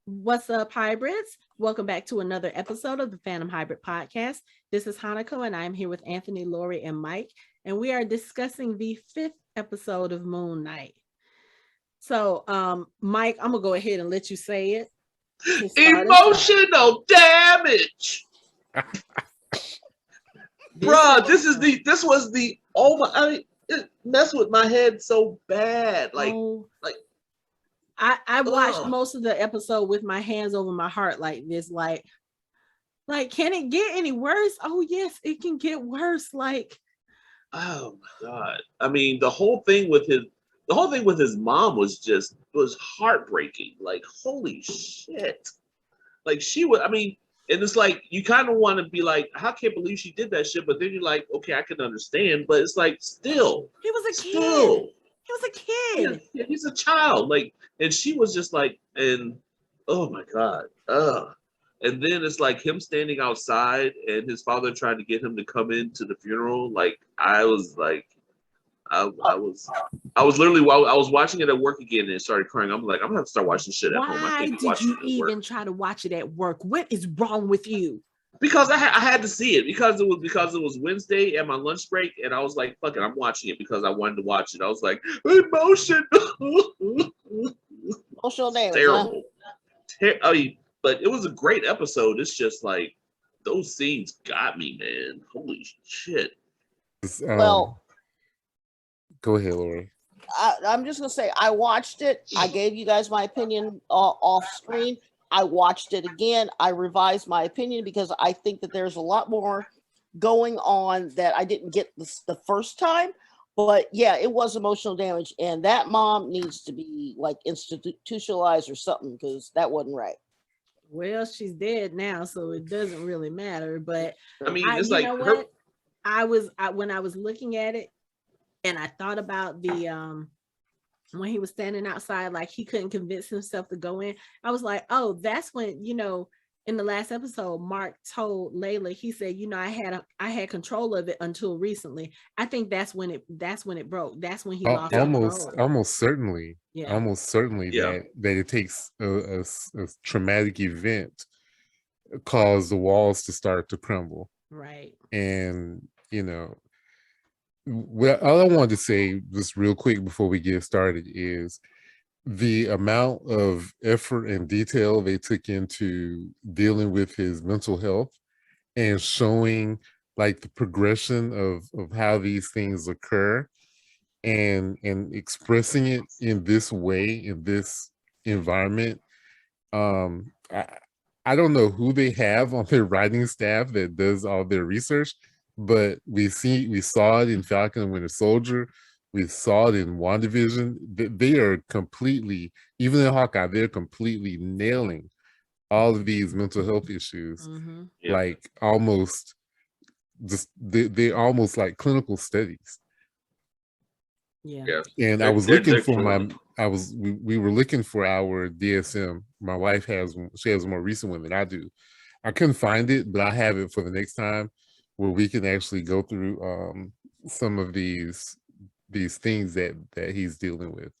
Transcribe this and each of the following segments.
What's up, hybrids? Welcome back to another episode of the Phantom Hybrid Podcast. This is Hanako, and I'm here with Anthony, Lori, and Mike, and we are discussing the fifth episode of Moon Knight. So, Mike, I'm gonna go ahead and let you say it to start us off. Emotional damage. Bruh, this was the oh my, I mean, it messed with my head so bad. I watched most of the episode with my hands over my heart like this, like can it get any worse? Oh yes, it can get worse. Like, oh my god. I mean, the whole thing with his mom was heartbreaking. Like, holy shit. Like, she would, I mean, and it's like you kind of want to be like, I can't believe she did that shit, but then you're like, okay, I can understand, but it's like still. he was a Still. kid. He was a kid. Yeah, he's a child. Like, and she was just like, and oh my god, and then it's like him standing outside and his father trying to get him to come into the funeral. Like, I was like, I was literally, while I was watching it at work again and started crying. I'm like, I'm gonna have to start watching shit at home. I Why can't be did watching you it at even work. try to watch it at work? What is wrong with you? Because I had to see it because it was Wednesday at my lunch break, and I was like, fuck it, I'm watching it because I wanted to watch it. I was like, emotion. Emotional damage, Terrible. I mean, but it was a great episode. It's just like those scenes got me, man. Holy shit. Well, Go ahead, Lori. I'm just gonna say I watched it. I gave you guys my opinion off screen. I watched it again. I revised my opinion because I think that there's a lot more going on that I didn't get the first time. But yeah, it was emotional damage, and that mom needs to be like institutionalized or something because that wasn't right. Well, she's dead now, so it doesn't really matter. But I mean, it's you like know her. what? When I was looking at it, and I thought about the when he was standing outside, like he couldn't convince himself to go in. I was like, oh, that's when, in the last episode, Mark told Layla, he said, I had control of it until recently. I think that's when it broke. That's when he lost Almost, control. Yeah. almost certainly Yeah. that it takes a traumatic event cause the walls to start to crumble. Right. And well, all I wanted to say just real quick before we get started is the amount of effort and detail they took into dealing with his mental health and showing like the progression of how these things occur and expressing it in this way, in this environment. I, I don't know who they have on their writing staff that does all their research, but we saw it in Falcon and Winter Soldier. We saw it in WandaVision. They are completely, even in Hawkeye, they're completely nailing all of these mental health issues. Mm-hmm. Yeah. Like almost just they're almost like clinical studies. Yeah. And I was looking for we were looking for our DSM. My wife has a more recent one than I do. I couldn't find it, but I have it for the next time where we can actually go through some of these things that he's dealing with.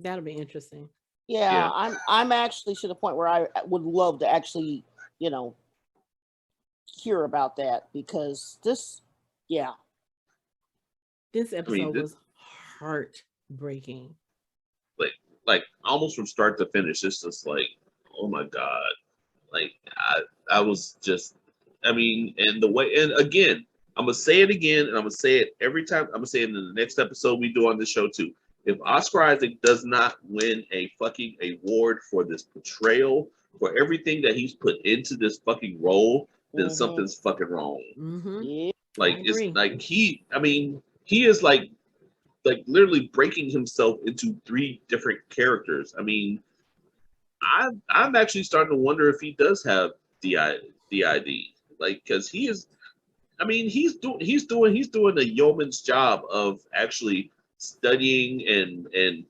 That'll be interesting. Yeah, I'm actually to the point where I would love to actually, hear about that because this episode was heartbreaking. Like almost from start to finish. It's just like, oh my god. Like I was just, I mean, and the way, and again, I'm gonna say it again, and I'm gonna say it every time. I'm gonna say it in the next episode we do on the show too. If Oscar Isaac does not win a fucking award for this portrayal, for everything that he's put into this fucking role, then something's fucking wrong. Mm-hmm. yeah, Like it's like he is like literally breaking himself into three different characters. I mean, I'm actually starting to wonder if he does have DID, like because he is. I mean, he's doing a yeoman's job of actually studying and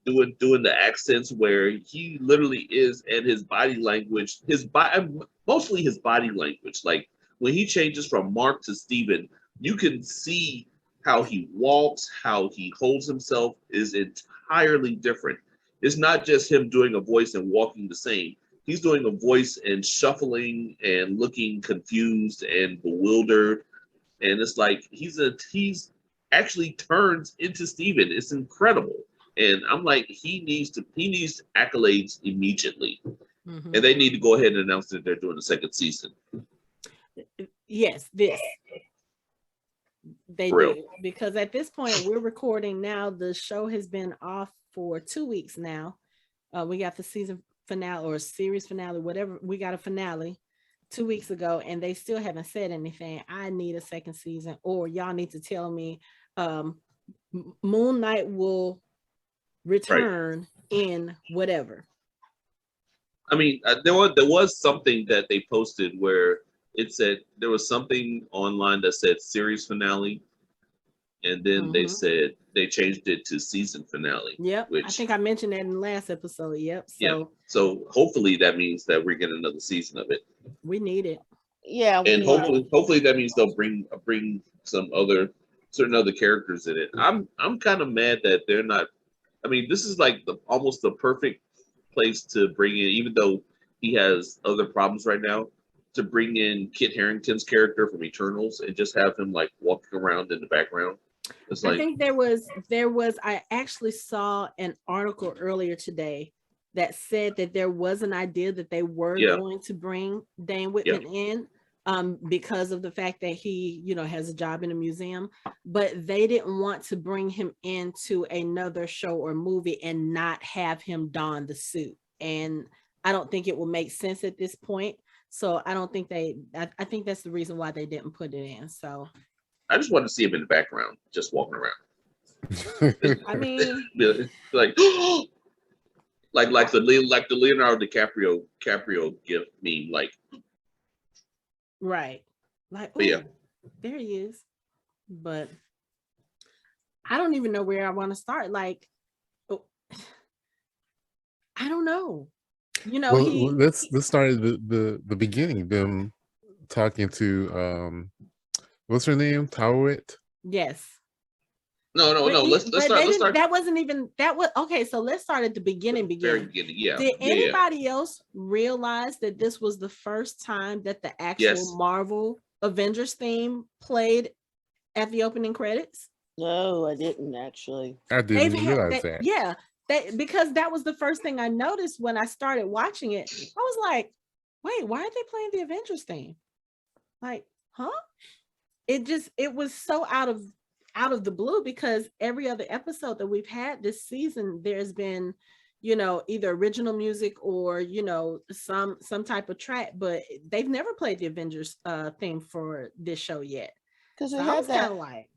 doing the accents where he literally is, and his body language, mostly his body language. Like when he changes from Mark to Steven, you can see how he walks, how he holds himself is entirely different. it's not just him doing a voice and walking the same. He's doing a voice and shuffling and looking confused and bewildered, and it's like he's actually turns into Steven. It's incredible, and I'm like, he needs accolades immediately, and they need to go ahead and announce that they're doing a second season. Yes, they do, because at this point we're recording now. The show has been off for 2 weeks now. We got the season finale or series finale, whatever. We got a finale 2 weeks ago, and they still haven't said anything. I need a second season, or y'all need to tell me Moon Knight will return in whatever. I mean, there was something that they posted where it said there was something online that said series finale, and then they said they changed it to season finale. Yep, I think I mentioned that in the last episode. Yep. So hopefully that means that we're getting another season of it. We need it. Yeah, and hopefully that means they'll bring some certain other characters in it. I'm kind of mad that they're not. I mean, this is like almost the perfect place to bring in, even though he has other problems right now, to bring in Kit Harington's character from Eternals and just have him like walking around in the background. It's like, I think there was I actually saw an article earlier today that said that there was an idea that they were going to bring Dane Whitman in because of the fact that he, has a job in a museum, but they didn't want to bring him into another show or movie and not have him don the suit. And I don't think it will make sense at this point. So I don't think I think that's the reason why they didn't put it in. So I just want to see him in the background, just walking around. I mean, like the Leonardo DiCaprio gift meme, like, right, like, ooh, there he is. But I don't even know where I want to start. Like, I don't know. Let's start at the beginning. Them talking to what's her name? Tawaret? Yes. No. Let's start. That wasn't even that was okay. So let's start at the beginning. Very beginning. Yeah. Did anybody else realize that this was the first time that the actual Marvel Avengers theme played at the opening credits? No, I didn't actually. I didn't realize that. Yeah. Because that was the first thing I noticed when I started watching it. I was like, wait, why are they playing the Avengers theme? Like, huh? It was so out of the blue, because every other episode that we've had this season, there's been, either original music or, some type of track, but they've never played the Avengers theme for this show yet. Because I was kind of like,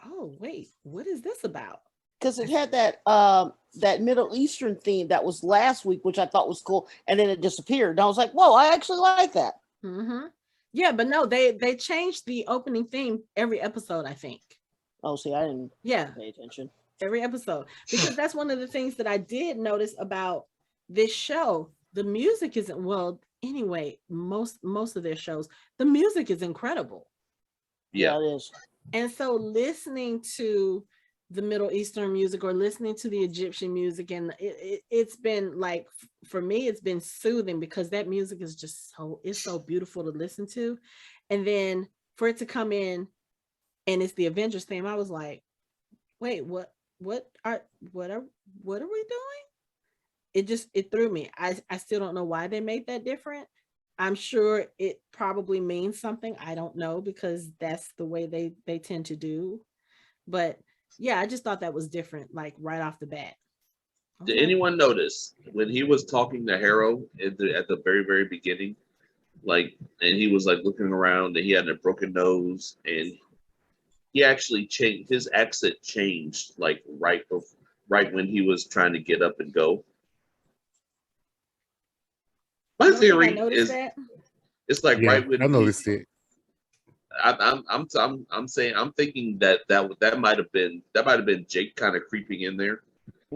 oh, wait, what is this about? Because it had that Middle Eastern theme that was last week, which I thought was cool, and then it disappeared. And I was like, whoa, I actually like that. Mm-hmm. Yeah, but no, they changed the opening theme every episode, I think. Oh, see, I didn't pay attention. Every episode. Because that's one of the things that I did notice about this show. The music isn't, anyway, most of their shows, the music is incredible. Yeah, it is. And so listening to the Middle Eastern music or listening to the Egyptian music, and it's been like, for me, it's been soothing, because that music is just so beautiful to listen to. And then for it to come in and it's the Avengers theme, I was like, wait, what are we doing? It threw me. I still don't know why they made that different. I'm sure it probably means something. I don't know, because that's the way they tend to do. But yeah, I just thought that was different, like right off the bat. Did anyone notice when he was talking to Harrell at the very, very beginning, like, and he was like looking around and he had a broken nose, and he actually changed, his accent changed like right when he was trying to get up and go. My theory is that. It's like right when I noticed it. I'm saying, I'm thinking that might have been Jake kind of creeping in there,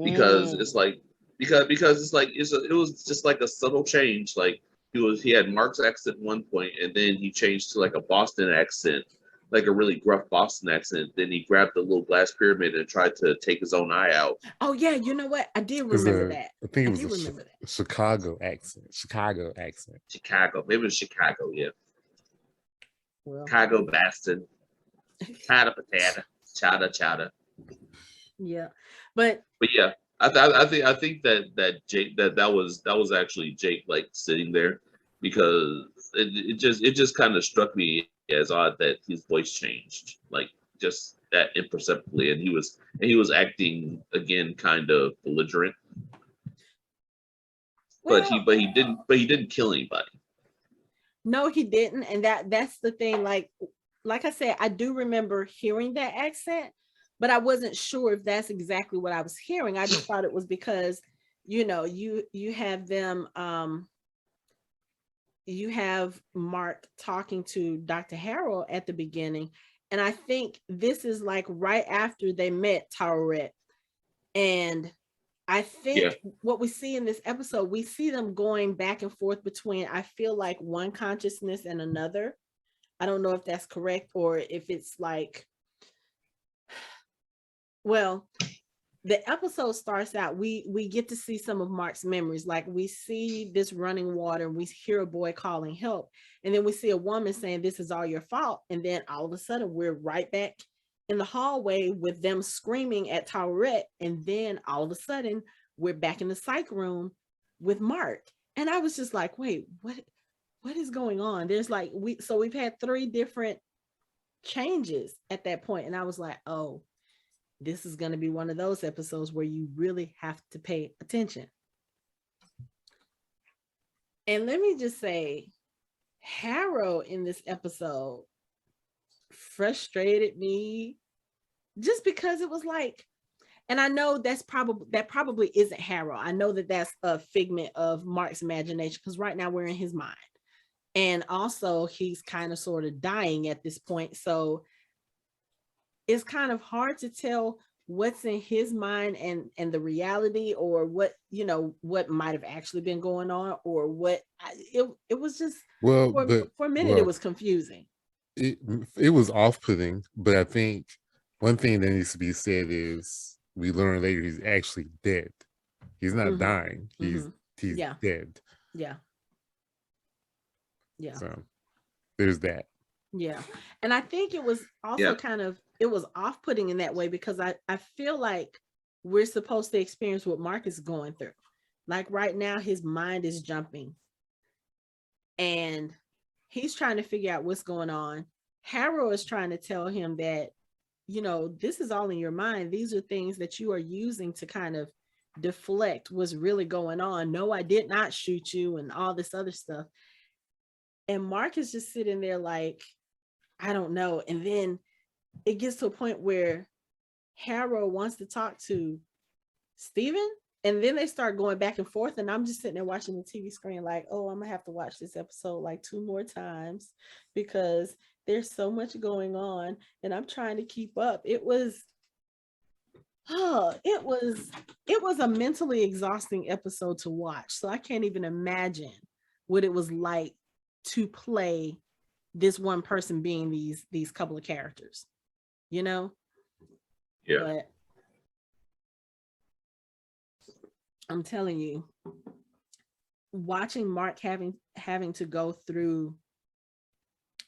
because it's like because it's like it was just like a subtle change. Like he had Mark's accent at one point, and then he changed to like a Boston accent, like a really gruff Boston accent. Then he grabbed the little glass pyramid and tried to take his own eye out. Oh yeah, you know what? I did It was remember that. I think it I was did a remember that. Chicago accent. Chicago accent. Chicago, maybe it was Chicago, yeah. Well, Chicago bastard. Chata patata. Chata chata. yeah, but Yeah, I think that Jake that was actually Jake like sitting there because it just kind of struck me as odd that his voice changed like just that imperceptibly, and he was acting again kind of belligerent, well, but he didn't kill anybody. no, he didn't, and that's the thing. Like I said, I do remember hearing that accent, but I wasn't sure if that's exactly what I was hearing. I just thought it was because, you have them, you have Mark talking to Dr. Harrell at the beginning, and I think this is like right after they met Towerette, and I Yeah, think what we see in this episode, we see them going back and forth between, I feel like, one consciousness and another. I don't know if that's correct or if it's like, well, the episode starts out, we get to see some of Mark's memories. Like we see this running water, we hear a boy calling help, and then we see a woman saying, "This is all your fault." And then all of a sudden we're right back in the hallway with them screaming at Tawaret, and then all of a sudden we're back in the psych room with Mark. And I was just like, wait, what is going on? There's like we've had 3 different changes at that point, and I was like, oh, this is going to be one of those episodes where you really have to pay attention. And let me just say, Harrell in this episode frustrated me just because it was like, and I know that probably isn't Harrell. I know that that's a figment of Mark's imagination because right now we're in his mind. And also he's kind of sort of dying at this point. So it's kind of hard to tell what's in his mind and the reality, or what might have actually been going on, or what it was just, Well, for a minute it was confusing. it was off-putting, but I think one thing that needs to be said is we learn later he's actually dead. He's not dying. He's Yeah. dead. Yeah. So there's that. Yeah. And I think it was also kind of, it was off-putting in that way because I feel like we're supposed to experience what Mark is going through. Like right now, his mind is jumping and he's trying to figure out what's going on. Harrell is trying to tell him that, this is all in your mind. These are things that you are using to kind of deflect what's really going on. No, I did not shoot you and all this other stuff. And Mark is just sitting there like, I don't know. And then it gets to a point where Harrell wants to talk to Steven, and then they start going back and forth, and I'm just sitting there watching the TV screen like, oh, I'm gonna have to watch this episode like 2 more times because there's so much going on and I'm trying to keep up. It was a mentally exhausting episode to watch. So I can't even imagine what it was like to play this one person being these couple of characters, Yeah. But I'm telling you, watching Mark having to go through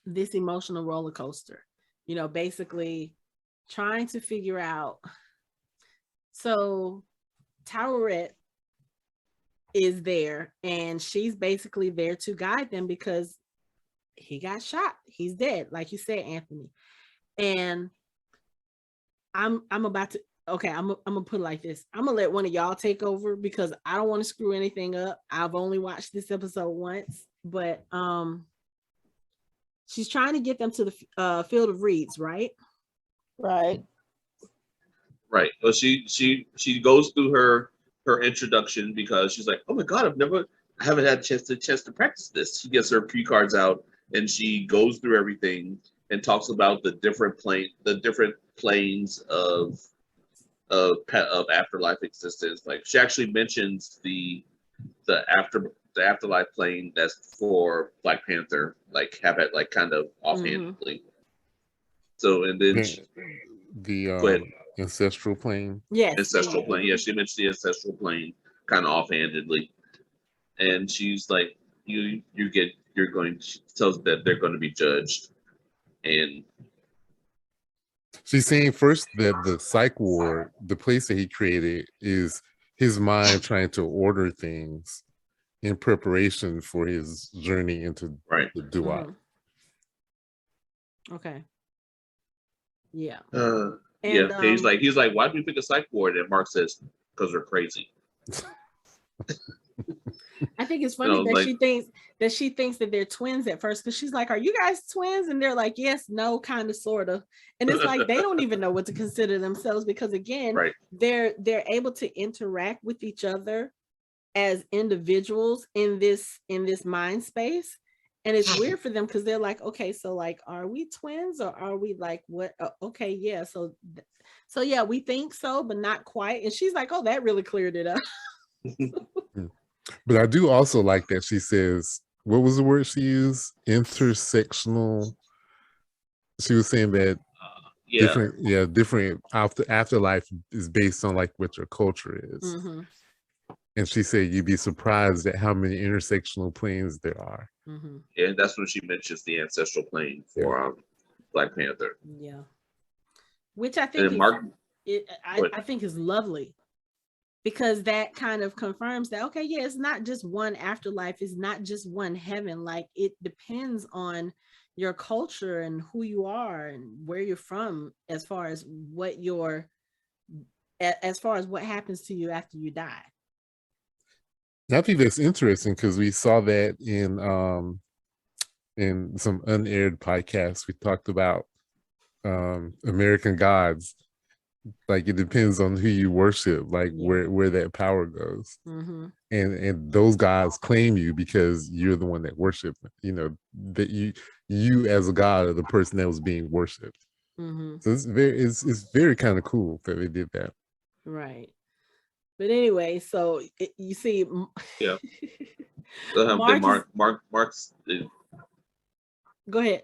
this emotional roller coaster, basically trying to figure out. So Towerette is there and she's basically there to guide them because he got shot. He's dead, like you said, Anthony. And I'm about to, okay, I'm gonna put it like this. I'm gonna let one of y'all take over because I don't want to screw anything up. I've only watched this episode once, but she's trying to get them to the field of reeds, right? Right. Well, she goes through her introduction because she's like, oh my god, I haven't had a chance to practice this. She gets her cue cards out and she goes through everything and talks about the different planes of afterlife existence. Like she actually mentions the afterlife plane that's for Black Panther, like have it like kind of offhandedly. So and then The go ahead. ancestral plane. Yes. Ancestral plane. Yeah, she mentioned the ancestral plane kind of offhandedly, and she's like, you're going." She tells that they're going to be judged, and She's saying first that the psych ward, the place that he created, is his mind trying to order things in preparation for his journey into right. the Duat. Mm-hmm. Okay. Yeah. And, he's like, why do you pick a psych ward? And Mark says, because they're crazy. I think it's funny that she thinks that they're twins at first, because she's like, "Are you guys twins?" And they're like, "Yes, no, kind of, sort of." And it's like they don't even know what to consider themselves, because again, right. they're able to interact with each other as individuals in this mind space. And it's weird for them because they're like, okay, so like, are we twins or are we like what? Okay, yeah, so yeah, we think so, but not quite. And she's like, oh, that really cleared it up. But I do also like that she says, what was the word she used? Intersectional. She was saying that different afterlife is based on like what your culture is. Mm-hmm. And she said you'd be surprised at how many intersectional planes there are. Mm-hmm. Yeah, that's when she mentions the ancestral plane for Black Panther. Yeah, which I think I think is lovely, because that kind of confirms that, okay, yeah, it's not just one afterlife, it's not just one heaven. Like, it depends on your culture and who you are and where you're from, as far as what happens to you after you die. I think that's interesting because we saw that in some unaired podcasts. We talked about American gods. Like, it depends on who you worship, like where that power goes. Mm-hmm. And those gods claim you because you're the one that worship. You know, that you as a god are the person that was being worshipped. Mm-hmm. So it's very kind of cool that they did that. Right. But anyway, so you see, yeah. Mark's. Go ahead.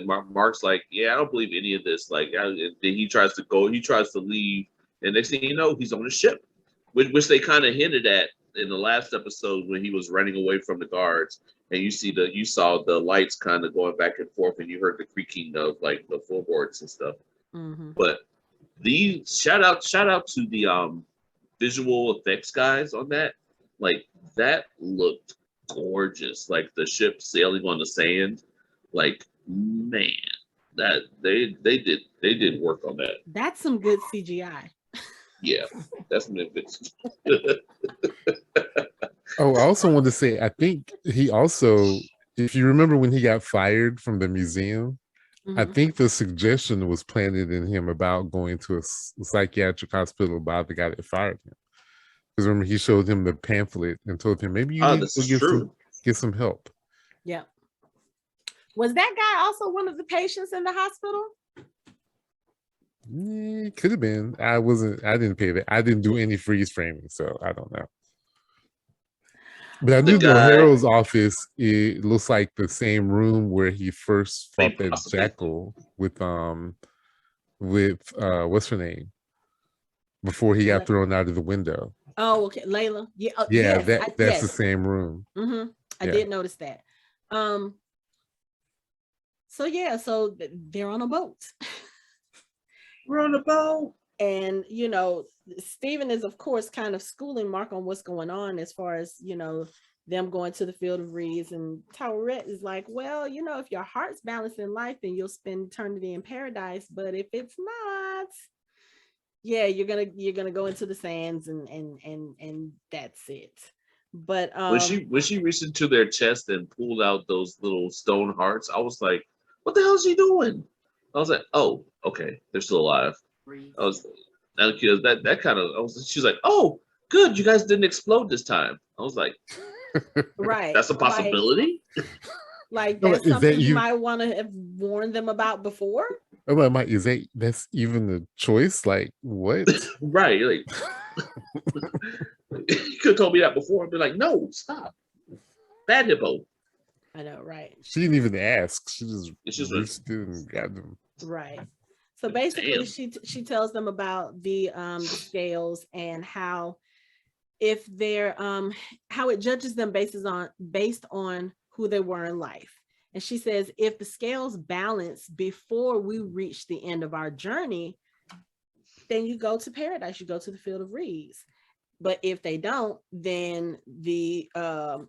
Mark's like, yeah, I don't believe any of this. Like, he tries to leave, and next thing you know, he's on a ship, which they kind of hinted at in the last episode when he was running away from the guards, and you saw the lights kind of going back and forth, and you heard the creaking of like the floorboards and stuff. Mm-hmm. But shout out to the visual effects guys on that. Like, that looked gorgeous. Like the ship sailing on the sand. Like, man, that they did work on that. That's some good CGI. Yeah, that's some good. Oh, I also wanted to say, I think he also, if you remember when he got fired from the museum, I think the suggestion was planted in him about going to a psychiatric hospital by the guy that fired him. Because remember, he showed him the pamphlet and told him, maybe you need to get some help. Yeah. Was that guy also one of the patients in the hospital? Could have been. I didn't pay that. I didn't do any freeze framing, so I don't know. But I do know Harrell's office, it looks like the same room where he first fought that jackal with what's her name? Before he got thrown out of the window. Oh, okay. Layla. Yeah. Yeah, yes, that's the same room. Mm-hmm. I did notice that. So yeah, so they're on a boat. We're on a boat. And, you know, Steven is, of course, kind of schooling Mark on what's going on as far as, you know, them going to the field of reeds. And Tawaret is like, well, you know, if your heart's balanced in life, then you'll spend eternity in paradise. But if it's not, yeah, you're gonna go into the sands and that's it. But when she reached into their chest and pulled out those little stone hearts, I was like, what the hell is she doing? I was like, oh, okay, they're still alive. That kind of, she's like, oh, good, you guys didn't explode this time. I was like, right, that's a possibility. Like that's something you might want to have warned them about before. Oh, Mike, that's even a choice? Like, what? Right, like you could have told me that before and be like, no, stop. Bad hippo. I know, right? She didn't even ask. She It's just just reached in and grabbed them. Right. So basically, Damn. she tells them about the scales and how if they're how it judges them based on who they were in life. And she says if the scales balance before we reach the end of our journey, then you go to paradise, you go to the field of reeds. But if they don't, then the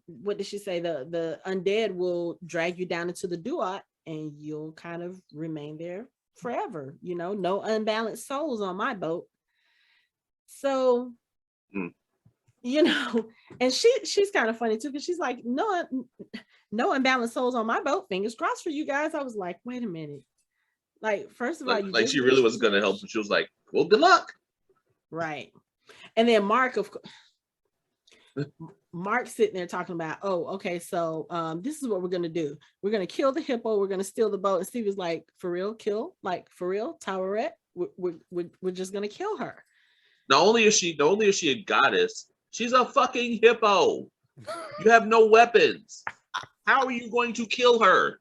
what did she say? The undead will drag you down into the duat and you'll kind of remain there forever. You know, no unbalanced souls on my boat. So you know, and she's kind of funny too, because she's like, no unbalanced souls on my boat. Fingers crossed for you guys. I was like, wait a minute. Like, first of all, you like just she really was gonna help, but she was like, well, good luck. Right. And then Mark's sitting there talking about, oh, okay, so this is what we're gonna do. We're gonna kill the hippo, we're gonna steal the boat. And Steve was like, for real, kill? Like, for real, Tawaret? We're just gonna kill her. Not only is she a goddess, she's a fucking hippo. You have no weapons. How are you going to kill her?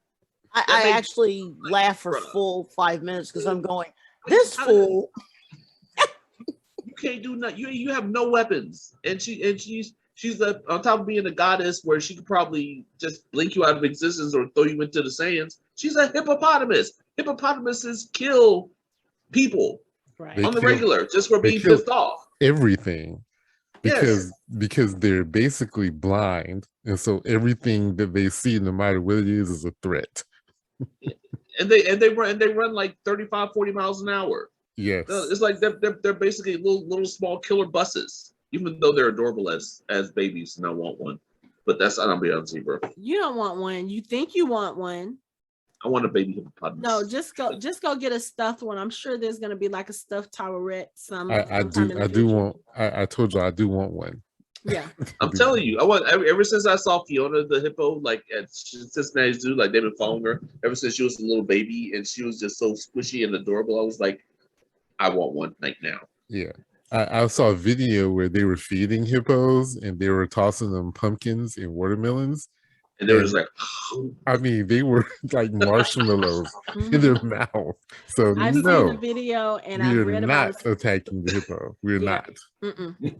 I actually laughed for full 5 minutes because I'm going, this fool. You can't do nothing. You have no weapons, and she's on top of being a goddess, where she could probably just blink you out of existence or throw you into the sands. She's a hippopotamus. Hippopotamuses kill people on the regular just for being pissed off. Everything. Because they're basically blind, and so everything that they see, no matter what it is a threat. And they run like 35, 40 miles an hour. Yes. It's like they're basically little small killer buses, even though they're adorable as babies, and I want one. But that's not be honest, bro. You don't want one. You think you want one. I want a baby hippopotamus. No, just go get a stuffed one. I'm sure there's gonna be like a stuffed Towerette. I told you I do want one. Yeah. I'm telling you, ever since I saw Fiona the hippo, like at Cincinnati Zoo, like they've been following her ever since she was a little baby, and she was just so squishy and adorable. I was like, I want one like now. Yeah. I saw a video where they were feeding hippos and they were tossing them pumpkins and watermelons. And they were just like, I mean, they were like marshmallows in their mouth. So I've seen the video and I've read about not attacking the hippo. We're not.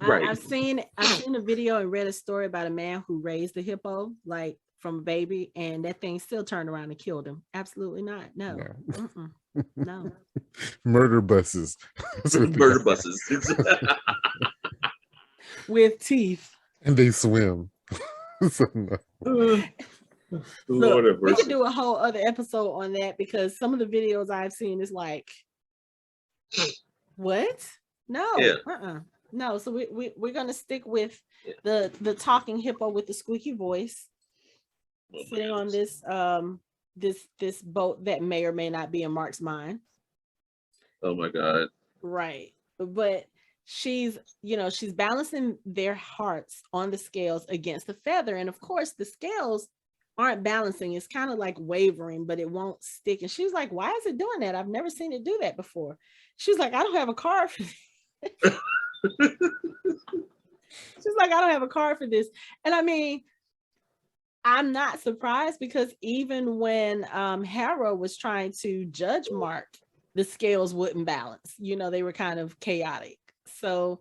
Right. I've seen a video and read a story about a man who raised the hippo like from a baby, and that thing still turned around and killed him. Absolutely not. No. No. Murder buses. Murder buses. With teeth. And they swim. So, no. Look, we could do a whole other episode on that, because some of the videos I've seen is like, what? No. No. So we're gonna stick with the talking hippo with the squeaky voice, sitting on this boat that may or may not be in Mark's mind. Oh my God. Right. But she's balancing their hearts on the scales against the feather. And of course, the scales aren't balancing. It's kind of like wavering, but it won't stick. And she's like, why is it doing that? I've never seen it do that before. She's like, I don't have a card for this. She's like, I don't have a card for this. And I mean, I'm not surprised, because even when Harrell was trying to judge Mark, the scales wouldn't balance. They were kind of chaotic. So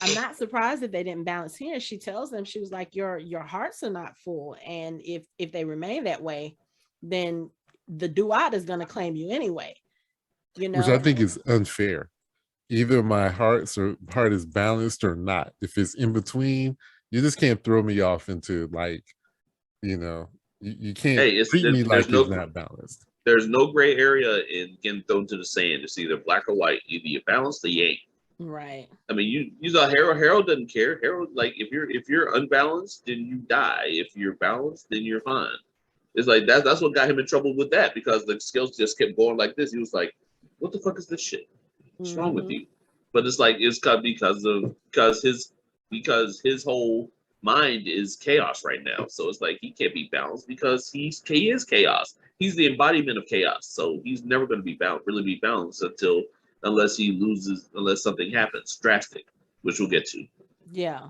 I'm not surprised that they didn't balance here. She tells them, she was like, your hearts are not full. And if they remain that way, then the duat is going to claim you anyway. Which I think is unfair. Either my heart is balanced or not. If it's in between, you just can't throw me off into like, you can't treat me like it's not balanced. There's no gray area in getting thrown to the sand. It's either black or white. Either you're balanced or you ain't. Right. I mean, you saw Harrell. Harrell doesn't care. Harrell, like, if you're unbalanced, then you die. If you're balanced, then you're fine. It's like that's what got him in trouble with that, because the scales just kept going like this. He was like, "What the fuck is this shit? What's wrong with you?" But it's like it's because his whole mind is chaos right now. So it's like he can't be balanced because he is chaos. He's the embodiment of chaos. So he's never going to be really be balanced unless he loses, unless something happens drastic, which we'll get to. Yeah.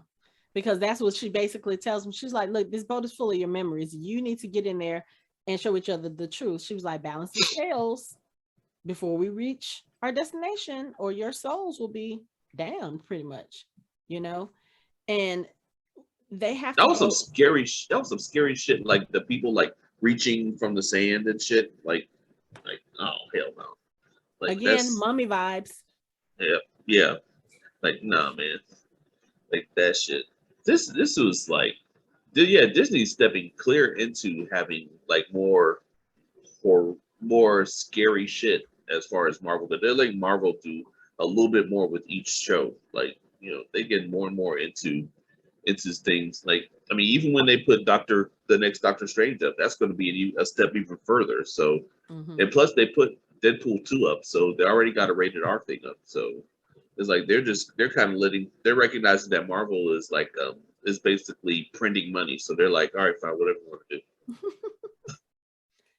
because that's what she basically tells him. She's like, look, this boat is full of your memories. You need to get in there and show each other the truth. She was like, balance the scales before we reach our destination, or your souls will be damned, pretty much, you know? And they have That to was some go. scary. That was some scary shit. Like the people like reaching from the sand and shit. Like oh hell no. Like Again, that's mummy vibes. yeah. Like nah, man. Like that shit. This was like, yeah, Disney stepping clear into having like more or more scary shit as far as Marvel. But they're letting Marvel do a little bit more with each show. Like, you know, they get more and more into things. Like, I mean, even when they put the next Doctor Strange up, that's going to be a step even further. So, Mm-hmm. and plus they put Deadpool 2 up, so they already got a rated R thing up. So it's like they're kind of they're recognizing that Marvel is basically printing money. So they're like, all right, fine, whatever you want to do.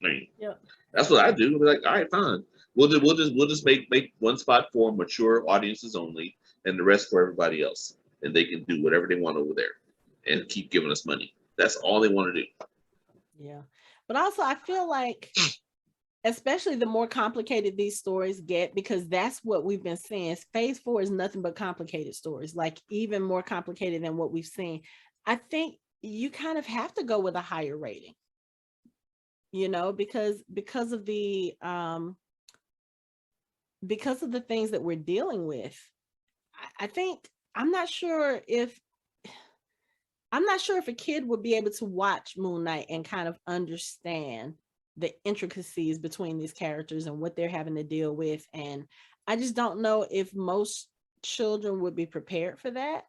I mean, Yeah. that's what I do. We're like, all right, fine. We'll just make one spot for mature audiences only, and the rest for everybody else, and they can do whatever they want over there, and keep giving us money. That's all they want to do. Yeah. But also, I feel like, especially the more complicated these stories get, because that's what we've been seeing. Phase 4 is nothing but complicated stories, like even more complicated than what we've seen. I think you kind of have to go with a higher rating, you know, because of the things that we're dealing with. I think I'm not sure if a kid would be able to watch Moon Knight and kind of understand the intricacies between these characters and what they're having to deal with. And I just don't know if most children would be prepared for that.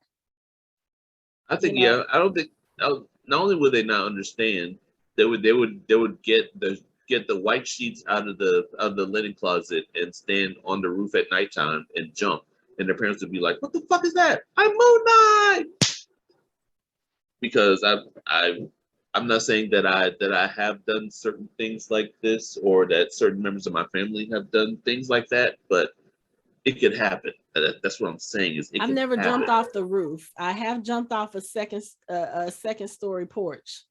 I think, You know, yeah. I don't think, not only would they not understand, they would get the white sheets out of the linen closet and stand on the roof at nighttime and jump, and their parents would be like, "What the fuck is that? I'm Moon Knight!" Because I'm not saying that I have done certain things like this, or that certain members of my family have done things like that, but it could happen. That's what I'm saying, is it I've can never happen. jumped off the roof. I have jumped off a second story porch,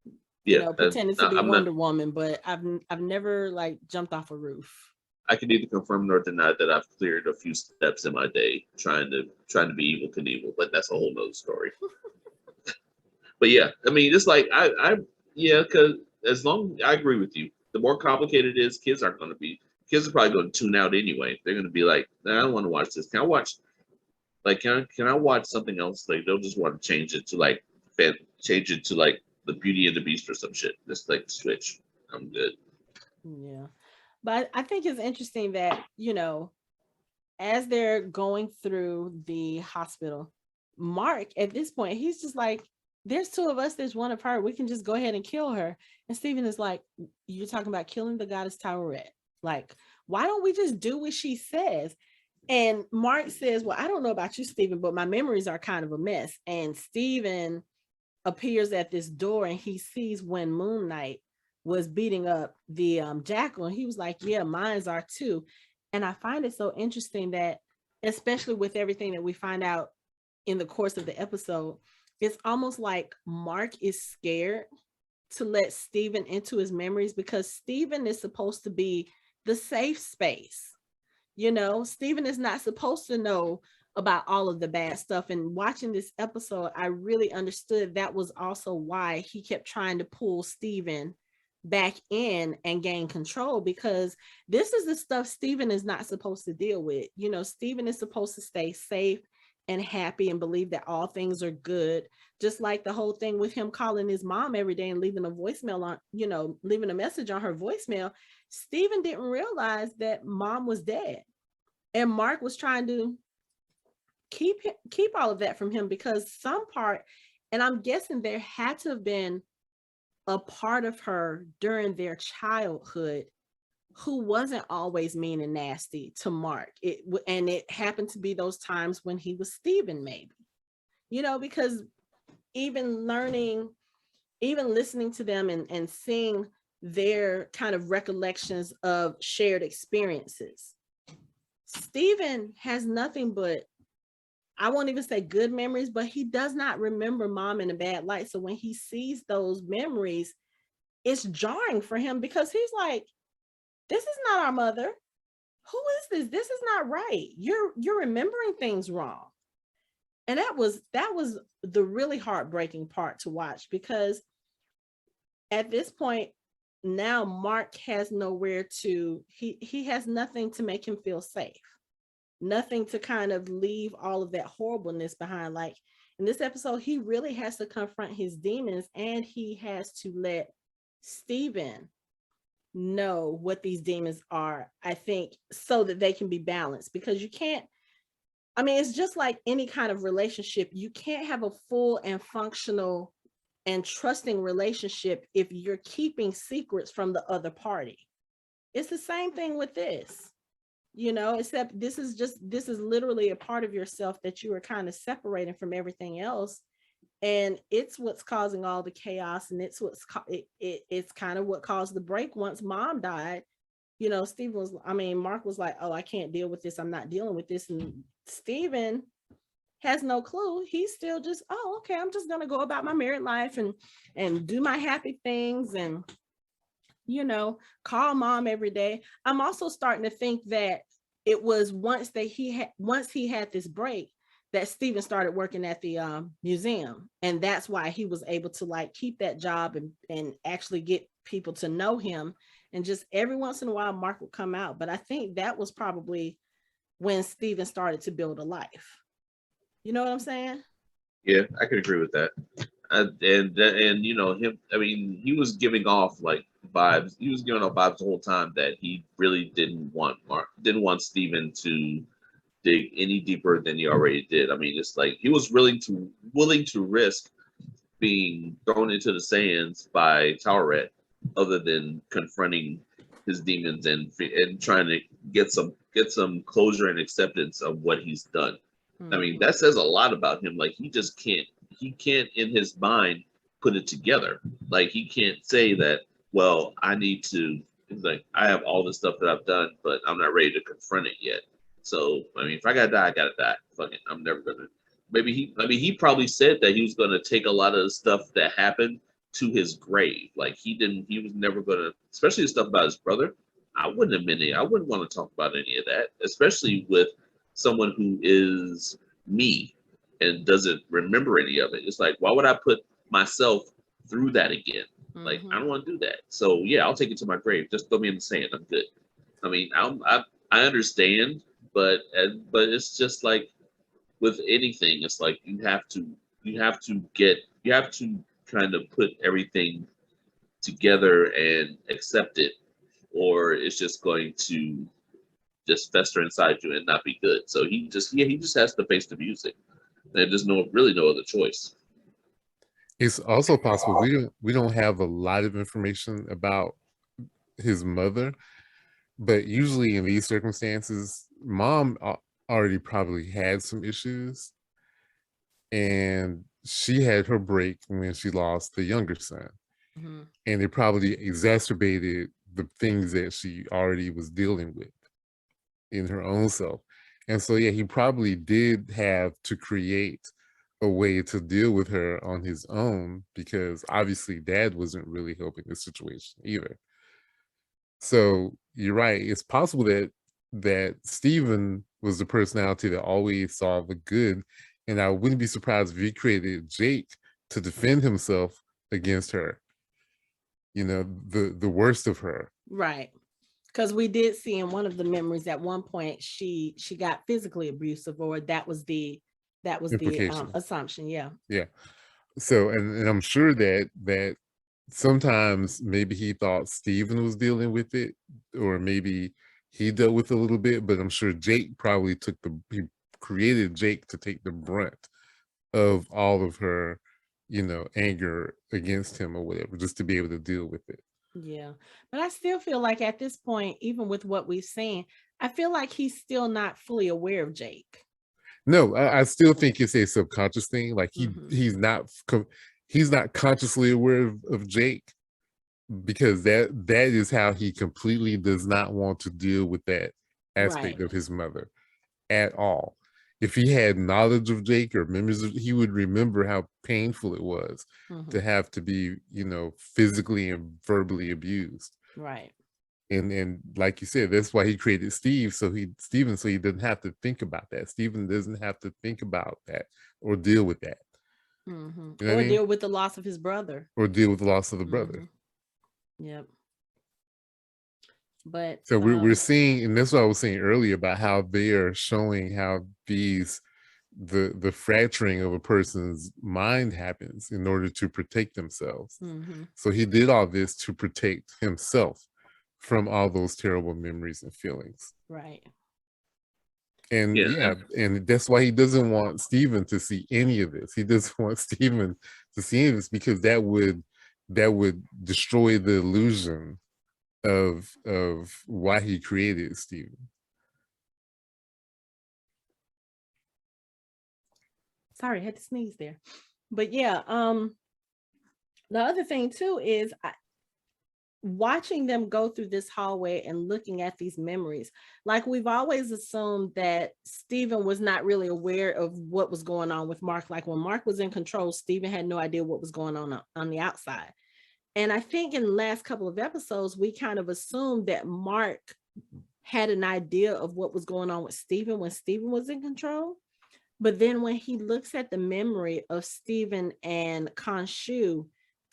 you Yeah, know, pretending to be I'm not. Wonder Woman, but I've never like jumped off a roof. I can neither confirm nor deny that I've cleared a few steps in my day trying to be evil Knievel, but that's a whole nother story. But yeah, I mean, it's like yeah, because as long I agree with you, the more complicated it is, kids are probably going to tune out anyway. They're going to be like, nah, I don't want to watch this. Can I watch can I watch something else? Like they'll just want to change it to like the Beauty and the Beast or some shit. Just like switch. I'm good. Yeah. But I think it's interesting that, you know, as they're going through the hospital, Mark, at this point, he's just like, there's two of us, there's one of her. We can just go ahead and kill her. And Steven is like, you're talking about killing the goddess Tawaret. Like, why don't we just do what she says? And Mark says, well, I don't know about you, Steven, but my memories are kind of a mess. And Steven appears at this door and he sees when Moon Knight was beating up the jackal, and he was like, yeah, mine's are too. And I find it so interesting that, especially with everything that we find out in the course of the episode, it's almost like Mark is scared to let Steven into his memories, because Steven is supposed to be the safe space. You know, Steven is not supposed to know about all of the bad stuff. And watching this episode, I really understood that was also why he kept trying to pull Steven back in and gain control, because this is the stuff Steven is not supposed to deal with. You know, Steven is supposed to stay safe and happy and believe that all things are good. Just like the whole thing with him calling his mom every day and leaving a voicemail on, you know, leaving a message on her voicemail. Steven didn't realize that mom was dead. And Mark was trying to keep all of that from him, because some part, and I'm guessing there had to have been a part of her during their childhood who wasn't always mean and nasty to Mark. And it happened to be those times when he was Steven, maybe, you know, because even listening to them and seeing their kind of recollections of shared experiences, Steven has nothing but I won't even say good memories, but he does not remember mom in a bad light. So when he sees those memories, it's jarring for him because he's like, this is not our mother. Who is this? This is not right. You're remembering things wrong. And that was the really heartbreaking part to watch, because at this point now Mark has nowhere to, he has nothing to make him feel safe, nothing to kind of leave all of that horribleness behind. Like in this episode, he really has to confront his demons, and he has to let Steven know what these demons are, I think, so that they can be balanced. Because you can't, I mean, it's just like any kind of relationship. You can't have a full and functional and trusting relationship if you're keeping secrets from the other party. It's the same thing with this, you know, except this is literally a part of yourself that you are kind of separating from everything else. And it's what's causing all the chaos, and it's it's kind of what caused the break once mom died. You know, Mark was like, oh, I can't deal with this, I'm not dealing with this. And Steven has no clue. He's still just, oh, okay, I'm just gonna go about my married life and do my happy things, and you know, call mom every day. I'm also starting to think that it was once he had this break that Steven started working at the museum, and that's why he was able to like keep that job and actually get people to know him. And just every once in a while Mark would come out, but I think that was probably when Steven started to build a life. You know what I'm saying? Yeah, I can agree with that. And you know him. I mean, he was giving off like vibes. He was giving off vibes the whole time that he really didn't want Steven to dig any deeper than he already did. I mean, it's like he was willing to risk being thrown into the sands by Towerette, other than confronting his demons and trying to get some closure and acceptance of what he's done. I mean, that says a lot about him. Like he can't in his mind put it together. Like he can't say that, well, he's like, I have all this stuff that I've done, but I'm not ready to confront it yet. So, I mean, if I gotta die, I gotta die. Fuck it. I'm never gonna. Maybe he probably said that he was gonna take a lot of the stuff that happened to his grave. Like he was never gonna, especially the stuff about his brother. I wouldn't want to talk about any of that, especially with someone who is me and doesn't remember any of it. It's like, why would I put myself through that again? Like, I don't want to do that. So yeah, I'll take it to my grave. Just throw me in the sand. I'm good. I mean, I understand, but it's just like with anything, it's like you have to kind of put everything together and accept it, or it's just going to just fester inside you and not be good. So he just has to face the music. There's really no other choice. It's also possible we don't have a lot of information about his mother, but usually in these circumstances, mom already probably had some issues, and she had her break when she lost the younger son. Mm-hmm. And it probably exacerbated the things that she already was dealing with in her own self. And so, yeah, he probably did have to create a way to deal with her on his own, because obviously dad wasn't really helping the situation either. So you're right. It's possible that Steven was the personality that always saw the good. And I wouldn't be surprised if he created Jake to defend himself against her. You know, the worst of her. Right. Because we did see in one of the memories at one point she got physically abusive, or that was the assumption. Yeah. Yeah. So and I'm sure that sometimes maybe he thought Steven was dealing with it, or maybe he dealt with it a little bit, but I'm sure Jake probably he created Jake to take the brunt of all of her, you know, anger against him or whatever, just to be able to deal with it. Yeah. But I still feel like at this point, even with what we've seen, I feel like he's still not fully aware of Jake. No, I still think it's a subconscious thing. Like he's not consciously aware of Jake, because that is how he completely does not want to deal with that aspect of his mother at all. if he had knowledge of Jake or memories of, he would remember how painful it was to have to be, you know, physically and verbally abused. Right. And like you said, that's why he created Steven, so he doesn't have to think about that. Steven doesn't have to think about that or deal with that. You know what I mean? Deal with the loss of his brother. Or deal with the loss of the brother. Yep. But so we're seeing, and that's what I was saying earlier about how they are showing how the fracturing of a person's mind happens in order to protect themselves. So he did all this to protect himself from all those terrible memories and feelings. Right. And and that's why he doesn't want Steven to see any of this. He doesn't want Steven to see any of this, because that would destroy the illusion of why he created Steven. Sorry, I had to sneeze there. But yeah, the other thing too is watching them go through this hallway and looking at these memories. Like, we've always assumed that Steven was not really aware of what was going on with Mark. Like, when Mark was in control, Steven had no idea what was going on the outside. And I think in the last couple of episodes, we kind of assumed that Mark had an idea of what was going on with Steven when Steven was in control. But then when he looks at the memory of Steven and Khonshu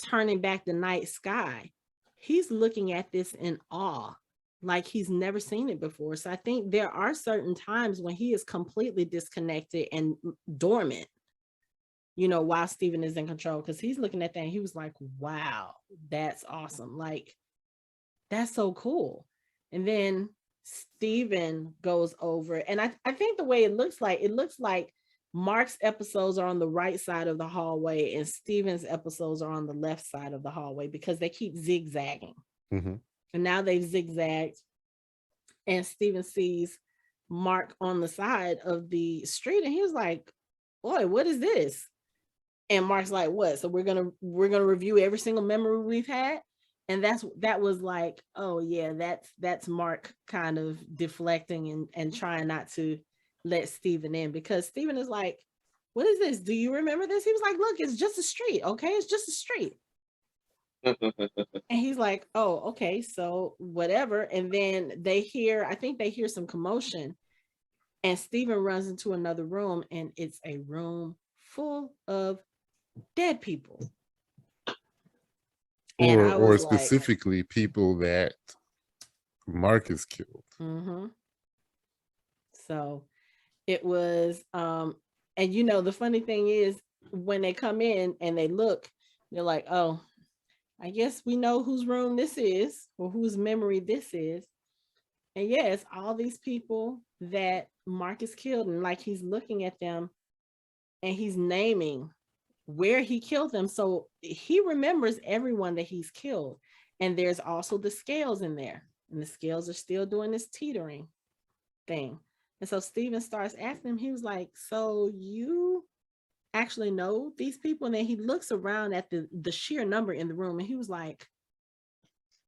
turning back the night sky, he's looking at this in awe, like he's never seen it before. So I think there are certain times when he is completely disconnected and dormant, you know, while Steven is in control, because he's looking at that and he was like, wow, that's awesome. Like, that's so cool. And then Steven goes over, and I think the way it looks like Mark's episodes are on the right side of the hallway and Steven's episodes are on the left side of the hallway, because they keep zigzagging. And now they've zigzagged, and Steven sees Mark on the side of the street, and he was like, boy, what is this? And Mark's like, what? So we're gonna review every single memory we've had. And that was like, oh yeah, that's Mark kind of deflecting and trying not to let Steven in, because Steven is like, what is this? Do you remember this? He was like, look, it's just a street. Okay, it's just a street. And he's like, oh, okay, so whatever. And then I think they hear some commotion, and Steven runs into another room, and it's a room full of dead people. Or specifically like, people that Mark has killed. So it was, and you know, the funny thing is, when they come in and they look, they're like, oh, I guess we know whose room this is, or whose memory this is. And yeah, it's all these people that Mark has killed, and like, he's looking at them and he's naming where he killed them. So he remembers everyone that he's killed. And there's also the scales in there, and the scales are still doing this teetering thing. And so Steven starts asking him, he was like, so you actually know these people? And then he looks around at the sheer number in the room, and he was like,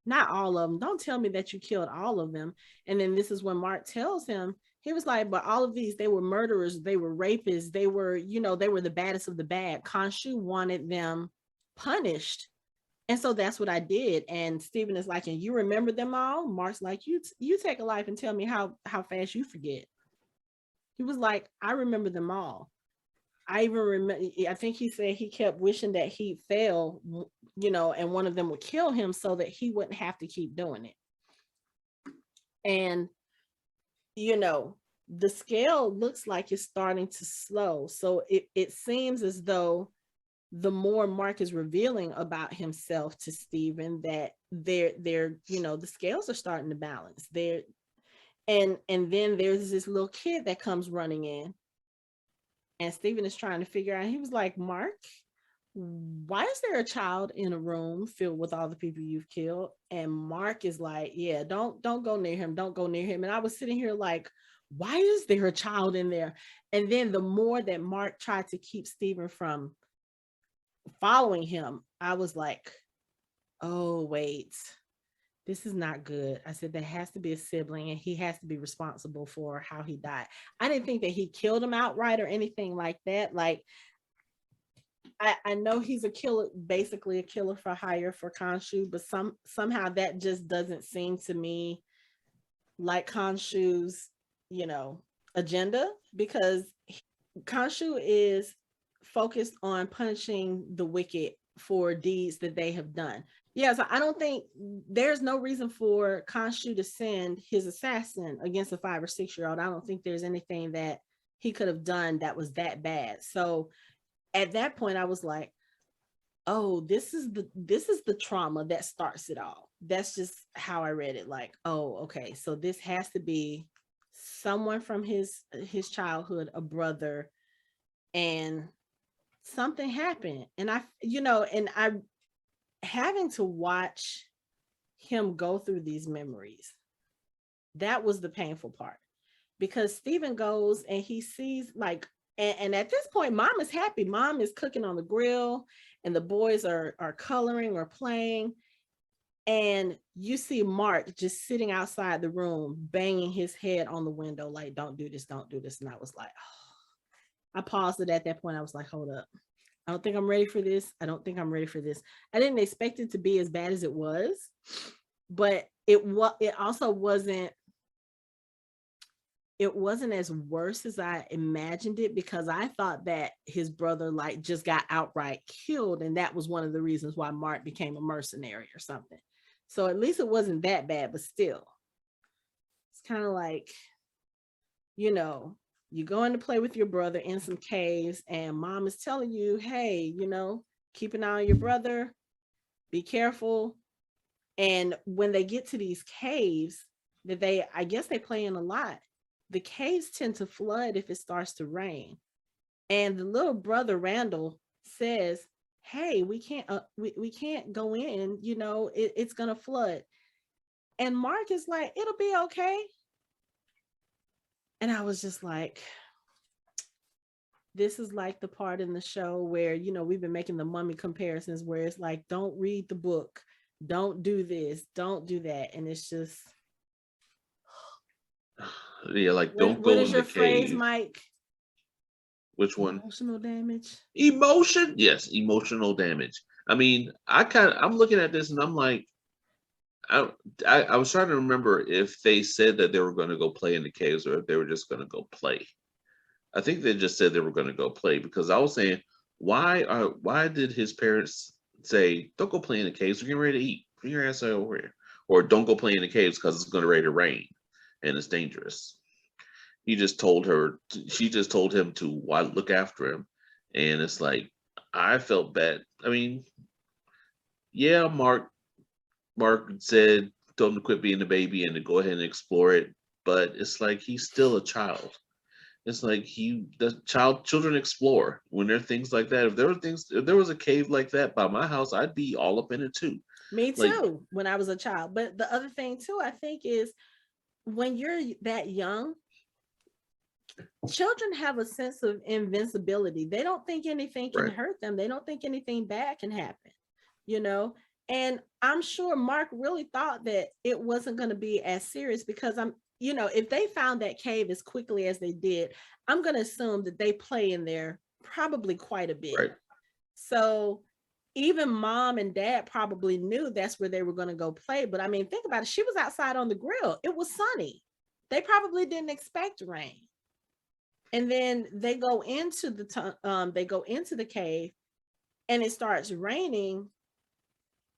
not all of them. Don't tell me that you killed all of them. And then this is when Mark tells him, he was like, but all of these, they were murderers, they were rapists, they were, you know, they were the baddest of the bad. Khonshu wanted them punished. And so that's what I did. And Steven is like, and you remember them all? Mark's like, you take a life and tell me how fast you forget. He was like, I remember them all. I even remember, I think he said he kept wishing that he fell, you know, and one of them would kill him so that he wouldn't have to keep doing it. And, you know, the scale looks like it's starting to slow. So it seems as though the more Mark is revealing about himself to Steven, that they're, you know, the scales are starting to balance. And then there's this little kid that comes running in, and Steven is trying to figure out, he was like, Mark, why is there a child in a room filled with all the people you've killed? And Mark is like, yeah, don't go near him. Don't go near him. And I was sitting here like, why is there a child in there? And then the more that Mark tried to keep Steven from following him, I was like, oh, wait, this is not good. I said, there has to be a sibling and he has to be responsible for how he died. I didn't think that he killed him outright or anything like that. Like, I know he's a killer, basically a killer for hire for Khonshu, but somehow that just doesn't seem to me like Khonshu's, agenda, because Khonshu is focused on punishing the wicked for deeds that they have done. Yeah, so I don't think there's no reason for Khonshu to send his assassin against a 5 or 6-year-old. I don't think there's anything that he could have done that was that bad. So at that point, I was like, oh, this is the trauma that starts it all. That's just how I read it. Like, oh, okay, so this has to be someone from his childhood, a brother, and something happened. And I having to watch him go through these memories, that was the painful part, because Steven goes and he sees like, and at this point, mom is happy. Mom is cooking on the grill and the boys are coloring or playing. And you see Mark just sitting outside the room, banging his head on the window, like, don't do this, don't do this. And I was like, oh. I paused it at that point. I was like, hold up. I don't think I'm ready for this. I don't think I'm ready for this. I didn't expect it to be as bad as it was, but it also wasn't as worse as I imagined it, because I thought that his brother like just got outright killed, and that was one of the reasons why Mark became a mercenary or something. So at least it wasn't that bad, but still, it's kind of like, you going to play with your brother in some caves and mom is telling you, hey, keep an eye on your brother, be careful. And when they get to these caves that I guess they play in a lot, the caves tend to flood if it starts to rain. And the little brother Randall says, hey, we can't we can't go in, it's gonna flood. And Mark is like, it'll be okay. And I was just like, this is like the part in the show where, we've been making the Mummy comparisons, where it's like, don't read the book, don't do this, don't do that. And it's just, yeah, like, don't go in the cave. What is your phrase, Mike? Which one? Emotional damage. Emotion? Yes, emotional damage. I mean, I'm looking at this and I'm like, I was trying to remember if they said that they were going to go play in the caves or if they were just going to go play. I think they just said they were going to go play, because I was saying, why did his parents say, don't go play in the caves, we're getting ready to eat, bring your ass over here, or don't go play in the caves because it's going to ready to rain and it's dangerous. She just told him to look after him, and it's like, I felt bad. I mean, yeah, Mark said, told him to quit being a baby and to go ahead and explore it, but it's like, he's still a child. It's like, children explore when there are things like that. If there was a cave like that by my house, I'd be all up in it too. Me too, when I was a child. But the other thing too, I think, is when you're that young, children have a sense of invincibility. They don't think anything can hurt them. They don't think anything bad can happen, And I'm sure Mark really thought that it wasn't going to be as serious, because if they found that cave as quickly as they did, I'm going to assume that they play in there probably quite a bit. Right. So even mom and dad probably knew that's where they were going to go play. But I mean, think about it. She was outside on the grill. It was sunny. They probably didn't expect rain. And then they go into the cave and it starts raining.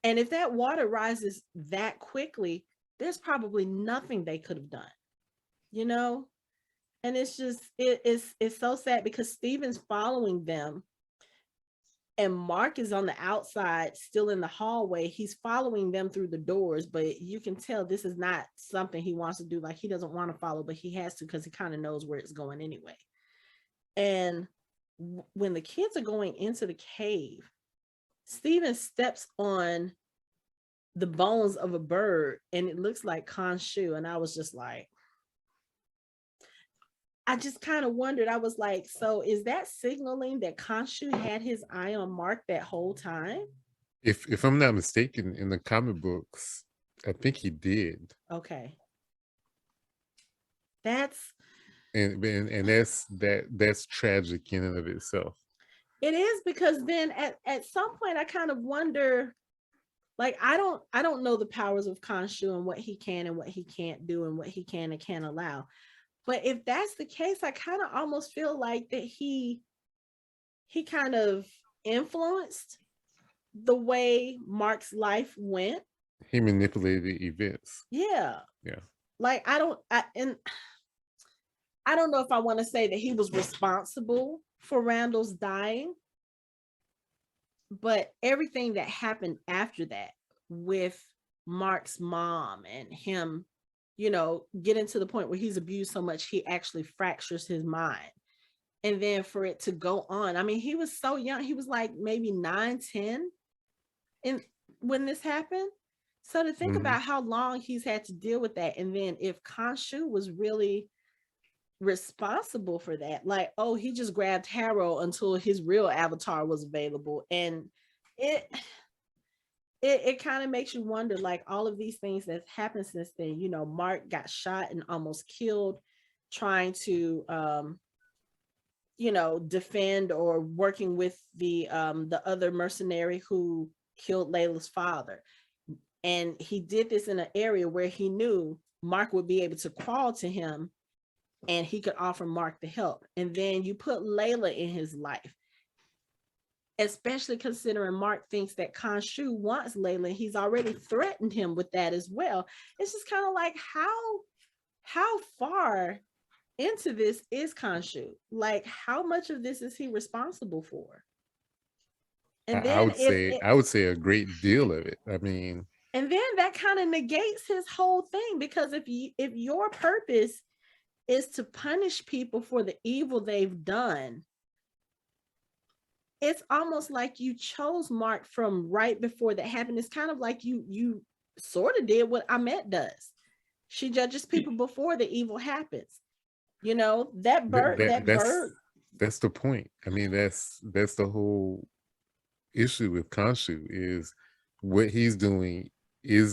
And if that water rises that quickly, there's probably nothing they could have done, And it's just, it's so sad, because Steven's following them and Mark is on the outside, still in the hallway. He's following them through the doors, but you can tell this is not something he wants to do. Like, he doesn't want to follow, but he has to, because he kind of knows where it's going anyway. And when the kids are going into the cave, Steven steps on the bones of a bird and it looks like Khonshu. And I was just like, I just kind of wondered. I was like, so is that signaling that Khonshu had his eye on Mark that whole time? If I'm not mistaken, in the comic books, I think he did. Okay. That's And that's tragic in and of itself. it is, because then at some point I kind of wonder, like, I don't know the powers of Khonshu and what he can and what he can't do and what he can and can't allow. But if that's the case, I kind of almost feel like that he kind of influenced the way Mark's life went. He manipulated events. Yeah. Yeah. Like I don't know if I want to say that he was responsible for Randall's dying, but everything that happened after that with Mark's mom and him, getting to the point where he's abused so much he actually fractures his mind. And then for it to go on, I mean, he was so young. He was like maybe 9, 10 when this happened. So to think about how long he's had to deal with that. And then if Khonshu was really responsible for that, like, oh, he just grabbed Harrell until his real avatar was available. And it kind of makes you wonder, like, all of these things that happened since then. Mark got shot and almost killed trying to defend or working with the other mercenary who killed Layla's father. And he did this in an area where he knew Mark would be able to crawl to him and he could offer Mark the help. And then you put Layla in his life, especially considering Mark thinks that Khonshu wants Layla. And he's already threatened him with that as well. It's just kind of like, how far into this is Khonshu? Like, how much of this is he responsible for? And then I would say a great deal of it. I mean, and then that kind of negates his whole thing, because if your purpose is to punish people for the evil they've done, it's almost like you chose Mark from right before that happened. It's kind of like you sort of did what Ahmet does. She judges people before the evil happens. That bird. That's the point. I mean, that's the whole issue with Khonshu, is what he's doing is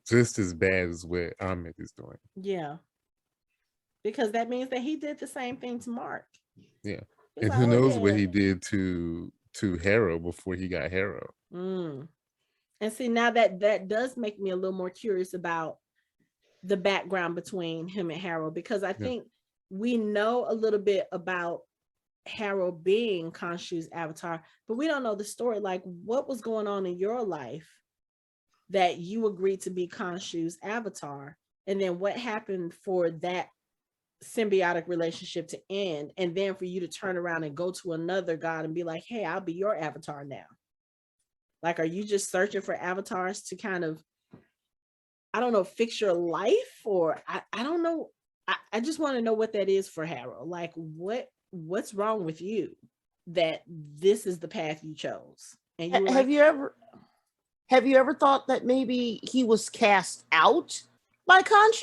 just as bad as what Ahmed is doing. Yeah. Because that means that he did the same thing to Mark. Yeah. And who knows what he did to Harrell before he got Harrell. And see, now that does make me a little more curious about the background between him and Harrell, because I think we know a little bit about Harrell being Khonshu's avatar, but we don't know the story. Like, what was going on in your life that you agreed to be Khonshu's avatar? And then what happened for that symbiotic relationship to end, and then for you to turn around and go to another god and be like, hey, I'll be your avatar now? Like, are you just searching for avatars to kind of, I don't know, fix your life? Or I don't know. I just want to know what that is for Harrell. Like, what's wrong with you that this is the path you chose? And you have you ever thought that maybe he was cast out by Khonshu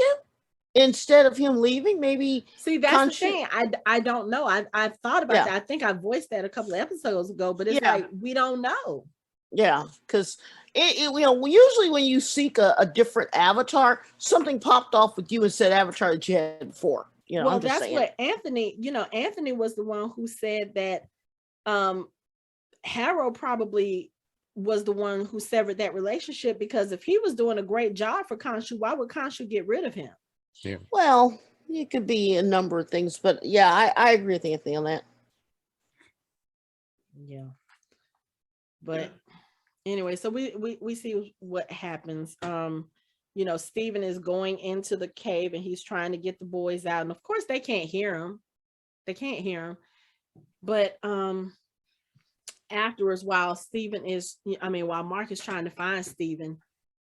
instead of him leaving? Maybe. See, that's the thing. I don't know. I've thought about that. I think I voiced that a couple of episodes ago, but it's like, we don't know. Yeah, because usually when you seek a different avatar, something popped off with you and said avatar that you had before. Well, that's what Anthony. Anthony was the one who said that Harrell probably was the one who severed that relationship, because if he was doing a great job for Khonshu, why would Khonshu get rid of him? Yeah. Well, it could be a number of things, but yeah, I agree with Anthony on that. Yeah. But anyway, so we see what happens. Steven is going into the cave and he's trying to get the boys out, and of course they can't hear him. But afterwards, while Mark is trying to find Steven,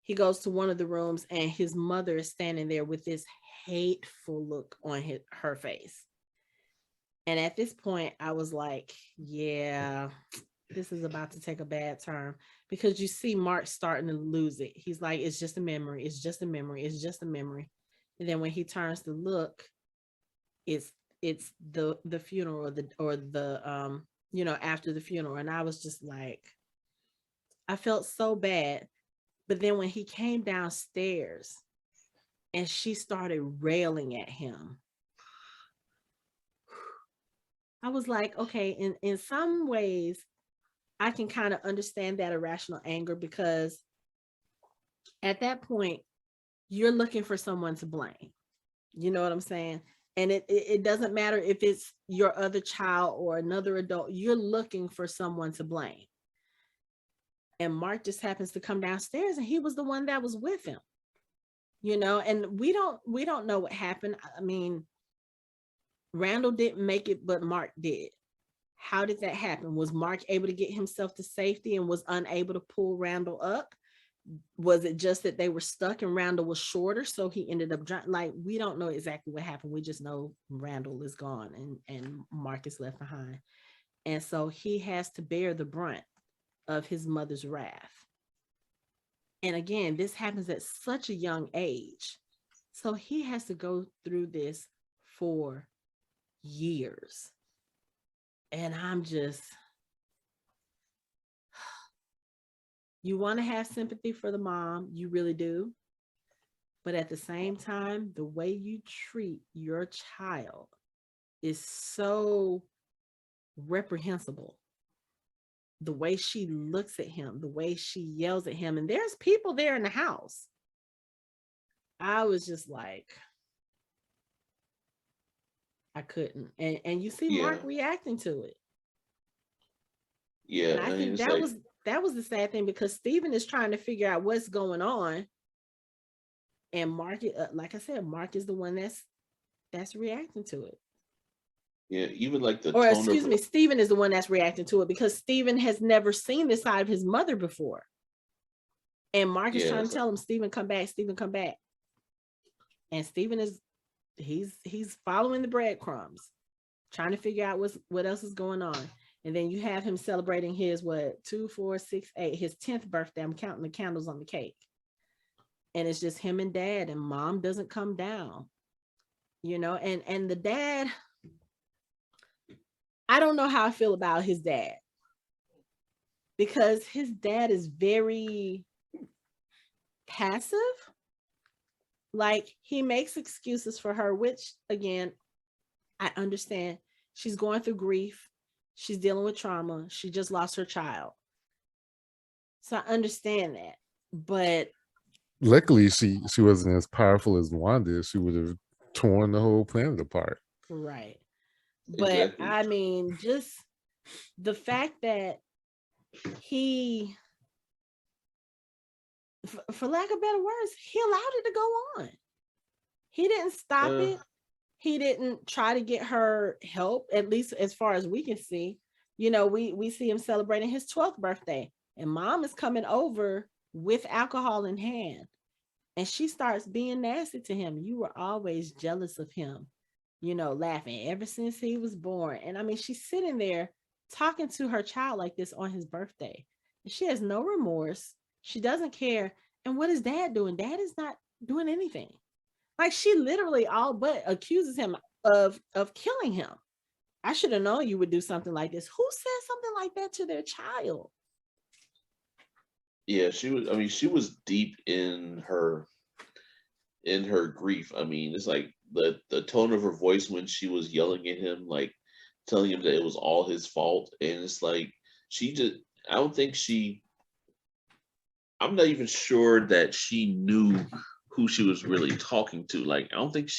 he goes to one of the rooms and his mother is standing there with this hateful look on her face. And at this point I was like, yeah, this is about to take a bad turn, because you see Mark starting to lose it. He's like, it's just a memory. It's just a memory. It's just a memory. And then when he turns to look, it's the funeral or the after the funeral. And I was just like, I felt so bad. But then when he came downstairs and she started railing at him, I was like, okay, in some ways, I can kind of understand that irrational anger, because at that point, you're looking for someone to blame. You know what I'm saying? And it doesn't matter if it's your other child or another adult, you're looking for someone to blame. And Mark just happens to come downstairs and he was the one that was with him. And we don't know what happened. I mean, Randall didn't make it, but Mark did. How did that happen? Was Mark able to get himself to safety and was unable to pull Randall up? Was it just that they were stuck and Randall was shorter, so he ended up drowning? Like, we don't know exactly what happened. We just know Randall is gone and Mark is left behind. And so he has to bear the brunt of his mother's wrath. And again, this happens at such a young age. So he has to go through this for years. And I'm just, you want to have sympathy for the mom, you really do. But at the same time, the way you treat your child is so reprehensible. The way she looks at him, the way she yells at him, and there's people there in the house. I was just like, I couldn't. And you see Mark reacting to it. Yeah, And I think that like, was the sad thing, because Steven is trying to figure out what's going on. And Mark, like I said, Mark is the one that's reacting to it. yeah, even like the Or tone excuse of me, Steven is the one that's reacting to it, because Steven has never seen this side of his mother before. And Mark is trying to tell him, Steven, come back, Steven, come back. And Steven is, he's following the breadcrumbs, trying to figure out what else is going on. And then you have him celebrating his 2, 4, 6, 8, his 10th birthday. I'm counting the candles on the cake. And it's just him and dad, and mom doesn't come down, and the dad, I don't know how I feel about his dad, because his dad is very passive. Like, he makes excuses for her, which again, I understand. She's going through grief. She's dealing with trauma. She just lost her child. So I understand that. But luckily she wasn't as powerful as Wanda. She would have torn the whole planet apart. Right. But exactly. I mean, just the fact that he, for lack of better words, he allowed it to go on. He didn't stop it. He didn't try to get her help, at least as far as we can see. We see him celebrating his 12th birthday, and mom is coming over with alcohol in hand, and she starts being nasty to him. You were always jealous of him, laughing ever since he was born. And I mean, she's sitting there talking to her child like this on his birthday. And she has no remorse. She doesn't care. And what is dad doing? Dad is not doing anything. Like, she literally all but accuses him of killing him. I should have known you would do something like this. Who says something like that to their child? Yeah, she was deep in her grief. I mean, it's like the tone of her voice when she was yelling at him, like telling him that it was all his fault. And it's like, I'm not even sure that she knew who she was really talking to. Like, I think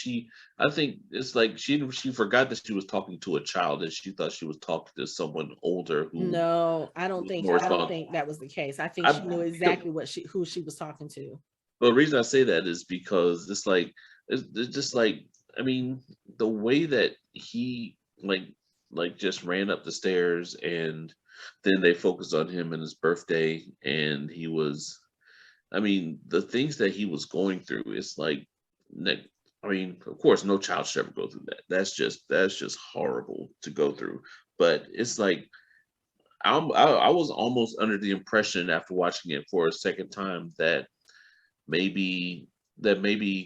it's like she forgot that she was talking to a child, and she thought she was talking to someone older who. No, I don't think that was the case. I think she knew exactly who she was talking to. Well, the reason I say that is because it's just like, I mean, the way that he just ran up the stairs, and then they focused on him and his birthday, and he was, I mean, the things that he was going through, it's like, I mean, of course, no child should ever go through that. That's just horrible to go through. But it's like, I was almost under the impression after watching it for a second time that maybe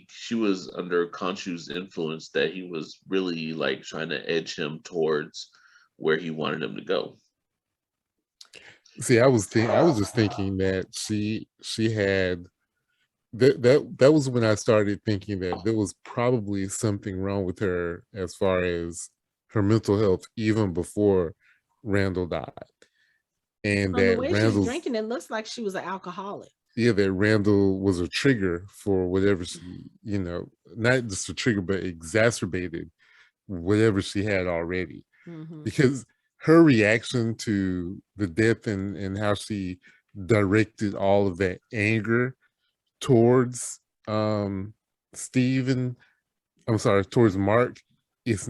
she was under Khonshu's influence, that he was really like trying to edge him towards where he wanted him to go. See, I was just thinking that she had that was when I started thinking that there was probably something wrong with her as far as her mental health even before Randall died. And From the that way she's Randall's drinking, it looks like she was an alcoholic. yeah, that Randall was a trigger for whatever she, not just a trigger, but exacerbated whatever she had already. Mm-hmm. Because her reaction to the death and how she directed all of that anger towards Steven, I'm sorry, towards Mark, it's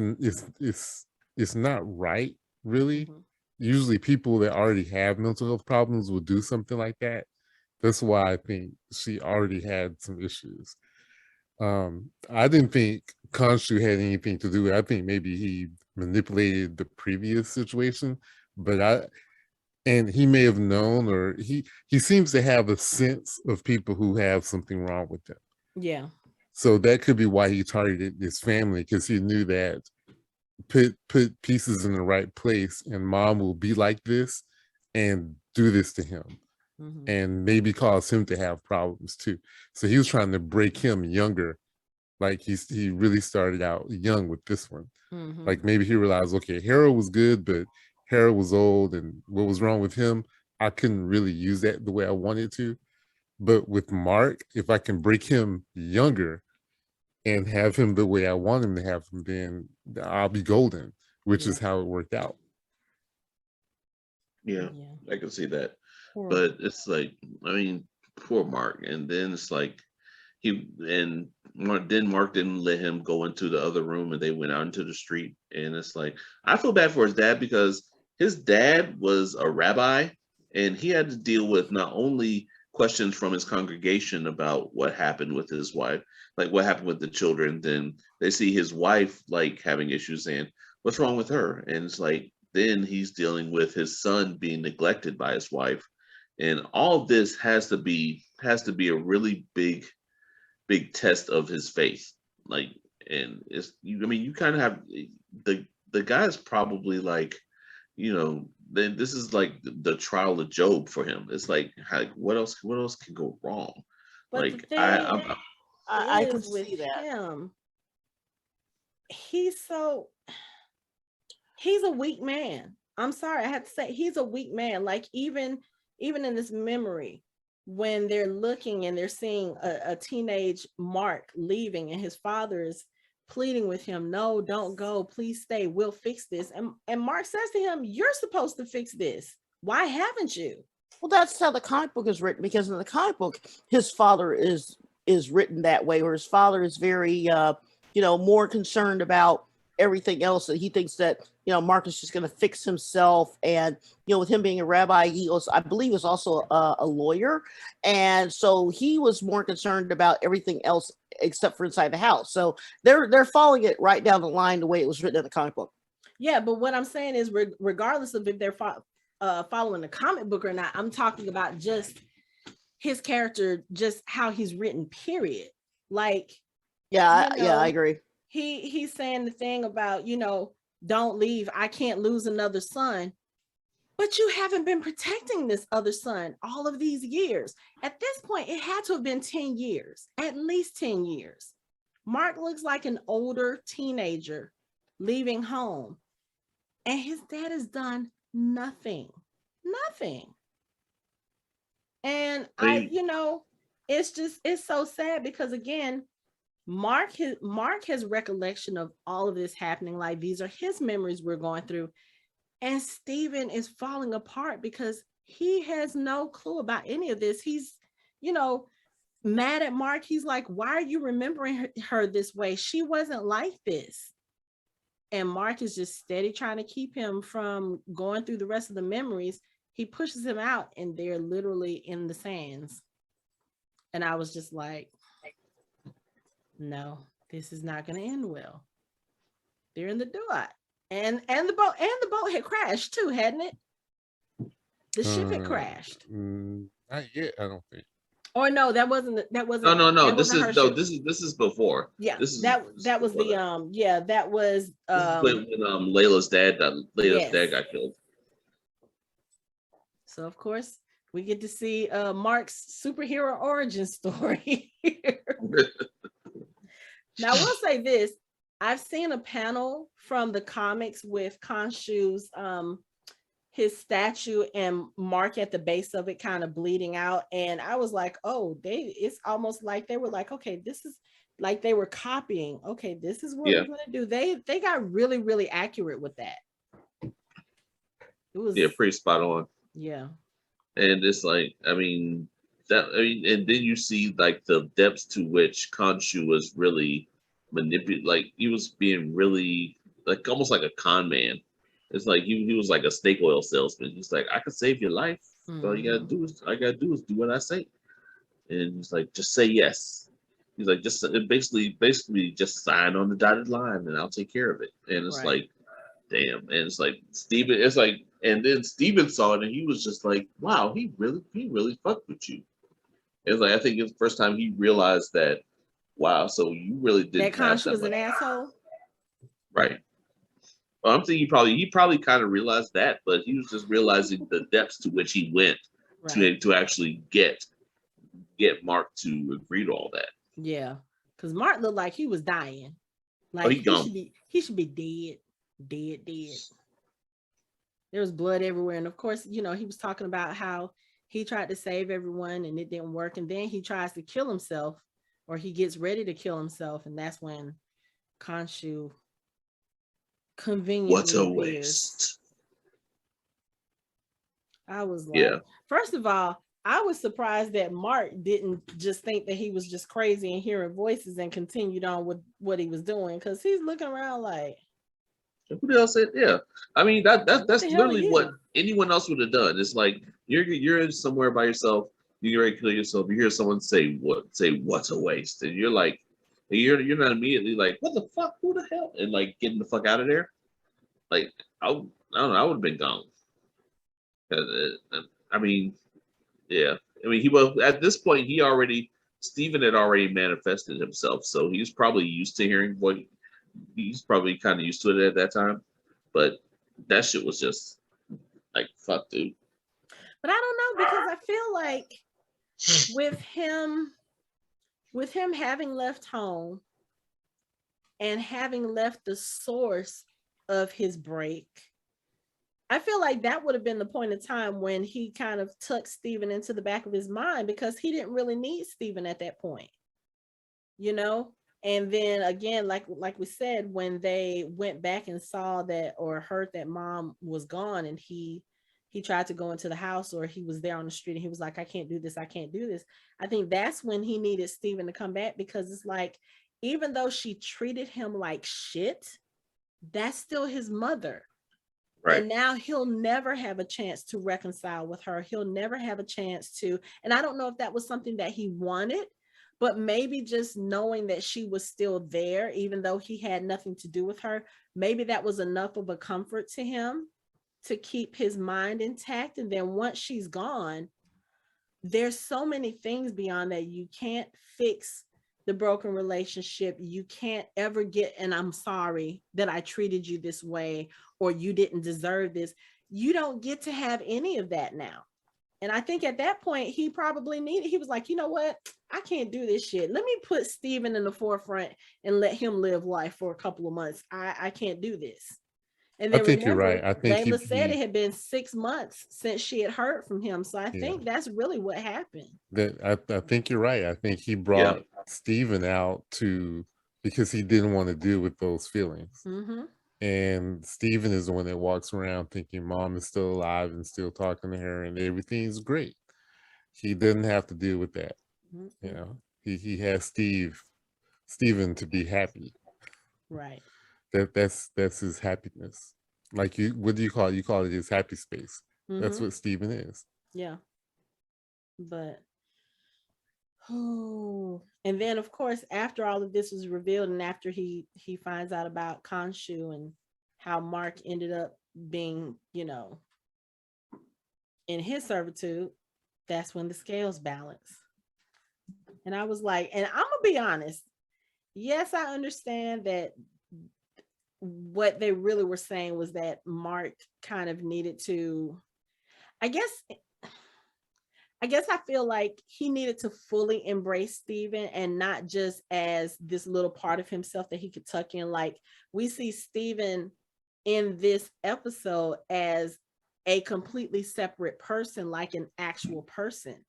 not right, really. Mm-hmm. Usually people that already have mental health problems will do something like that. That's why I think she already had some issues. I didn't think Khonshu had anything to do with it. I think maybe he manipulated the previous situation, but he may have known, or he seems to have a sense of people who have something wrong with them. Yeah. So that could be why he targeted his family, because he knew that put pieces in the right place and mom will be like this and do this to him. Mm-hmm. And maybe cause him to have problems too. So he was trying to break him younger. Like he really started out young with this one. Mm-hmm. Like maybe he realized, okay, Harrell was good, but Harrell was old, and what was wrong with him, I couldn't really use that the way I wanted to. But with Mark, if I can break him younger and have him the way I want him to have him, then I'll be golden, which is how it worked out. Yeah, I can see that. Poor. But it's like, I mean, poor Mark. And then it's like Mark didn't let him go into the other room, and they went out into the street. And it's like, I feel bad for his dad, because his dad was a rabbi, and he had to deal with not only questions from his congregation about what happened with his wife, like what happened with the children. Then they see his wife like having issues, and what's wrong with her? And it's like, then he's dealing with his son being neglected by his wife. And all this has to be a really big test of his faith. Like, and I mean, you kind of have the guy's probably like, then this is like the trial of Job for him. It's like, what else can go wrong? But like, the thing I can with see that. him, he's a weak man. I'm sorry, I have to say he's a weak man. Like even in this memory, when they're looking and they're seeing a teenage Mark leaving, and his father is pleading with him, no, don't go, please stay, we'll fix this. And Mark says to him, you're supposed to fix this. Why haven't you? Well, that's how the comic book is written, because in the comic book, his father is written that way, where his father is very, more concerned about everything else, that he thinks that, Mark is just going to fix himself. And, with him being a rabbi, I believe was also a lawyer. And so he was more concerned about everything else except for inside the house. So they're following it right down the line, the way it was written in the comic book. Yeah, but what I'm saying is, regardless of if they're following the comic book or not, I'm talking about just his character, just how he's written, period. Like, I agree. He's saying the thing about, don't leave, I can't lose another son. But you haven't been protecting this other son all of these years. At this point, it had to have been 10 years, at least 10 years. Mark looks like an older teenager leaving home, and his dad has done nothing. And it's so sad, because again, Mark has recollection of all of this happening. Like, these are his memories we're going through. And Steven is falling apart because he has no clue about any of this. He's, mad at Mark. He's like, why are you remembering her this way? She wasn't like this. And Mark is just steady trying to keep him from going through the rest of the memories. He pushes him out, and they're literally in the sands. And I was just like, no, this is not going to end well. They're in the dot. And the boat had crashed too, hadn't it? The ship had crashed. Not yet, I don't think. Or no, that wasn't. No. This is before. Yeah, this is that was the that was when Layla's dad dad got killed. So of course we get to see Mark's superhero origin story here. Now I will say this. I've seen a panel from the comics with Khonshu's his statue and Mark at the base of it kind of bleeding out. And I was like, oh, it's almost like they were like, okay, this is like they were copying. Okay, this is what we're gonna do. They got really, really accurate with that. It was pretty spot on. Yeah. And it's like, and then you see like the depths to which Khonshu was really manipulated. Like he was being really like almost like a con man. It's like he was like a snake oil salesman. He's like, I can save your life. All you gotta do is do what I say. And he's like, just say yes. He's like, just basically just sign on the dotted line and I'll take care of it. And it's like, damn. And it's like Steven, and then Steven saw it and he was just like, wow, he really fucked with you. It's like, I think it's the first time he realized that, wow, so you really didn't. That Khonshu was an asshole. Right. Well, I'm thinking he probably kind of realized that, but he was just realizing the depths to which he went to actually get Mark to agree to all that. Yeah, because Mark looked like he was dying. Like he should be dead. There was blood everywhere, and of course, he was talking about how he tried to save everyone and it didn't work, and then he tries to kill himself, or he gets ready to kill himself, and that's when Khonshu conveniently What a waste. I was like, first of all, I was surprised that Mark didn't just think that he was just crazy and hearing voices and continued on with what he was doing, because he's looking around like, who else said? Yeah, that's literally what anyone else would have done. It's like you're somewhere by yourself, you're ready to kill yourself. You hear someone say what's a waste, and you're like, you're not immediately like, what the fuck, who the hell, and like getting the fuck out of there. Like I don't know, I would have been gone. He was at this point. Steven had already manifested himself, so he's probably used to hearing what. He's probably kind of used to it at that time, but that shit was just like, fuck, dude. But I don't know, because I feel like with him having left home and having left the source of his break, I feel like that would have been the point of time when he kind of tucked Steven into the back of his mind, because he didn't really need Steven at that point, And then again, like we said, when they went back and saw that or heard that mom was gone, and he tried to go into the house, or he was there on the street and he was like, I can't do this. I think that's when he needed Steven to come back, because it's like, even though she treated him like shit, that's still his mother. Right. And now he'll never have a chance to reconcile with her. He'll never have a chance to, and I don't know if that was something that he wanted, but maybe just knowing that she was still there, even though he had nothing to do with her, maybe that was enough of a comfort to him to keep his mind intact. And then once she's gone, there's so many things beyond that. You can't fix the broken relationship. You can't ever get, and I'm sorry that I treated you this way, or you didn't deserve this. You don't get to have any of that now. And I think at that point, he was like, you know what? I can't do this shit. Let me put Steven in the forefront and let him live life for a couple of months. I can't do this. And then I think you're right. I think Layla said it had been 6 months since she had heard from him. So I think that's really what happened. I think you're right. I think he brought Steven out because he didn't want to deal with those feelings. Mm-hmm. And Steven is the one that walks around thinking mom is still alive and still talking to her and everything's great. He didn't have to deal with that. Mm-hmm. He has Steven to be happy. Right. That's his happiness. Like what do you call it? You call it his happy space. Mm-hmm. That's what Steven is. Yeah. But and then of course, after all of this was revealed, and after he finds out about Khonshu and how Mark ended up being, in his servitude, that's when the scales balance. And I was like, and I'm gonna be honest, yes, I understand that what they really were saying was that Mark kind of needed to, I guess I feel like he needed to fully embrace Steven and not just as this little part of himself that he could tuck in. Like we see Steven in this episode as a completely separate person, like an actual person.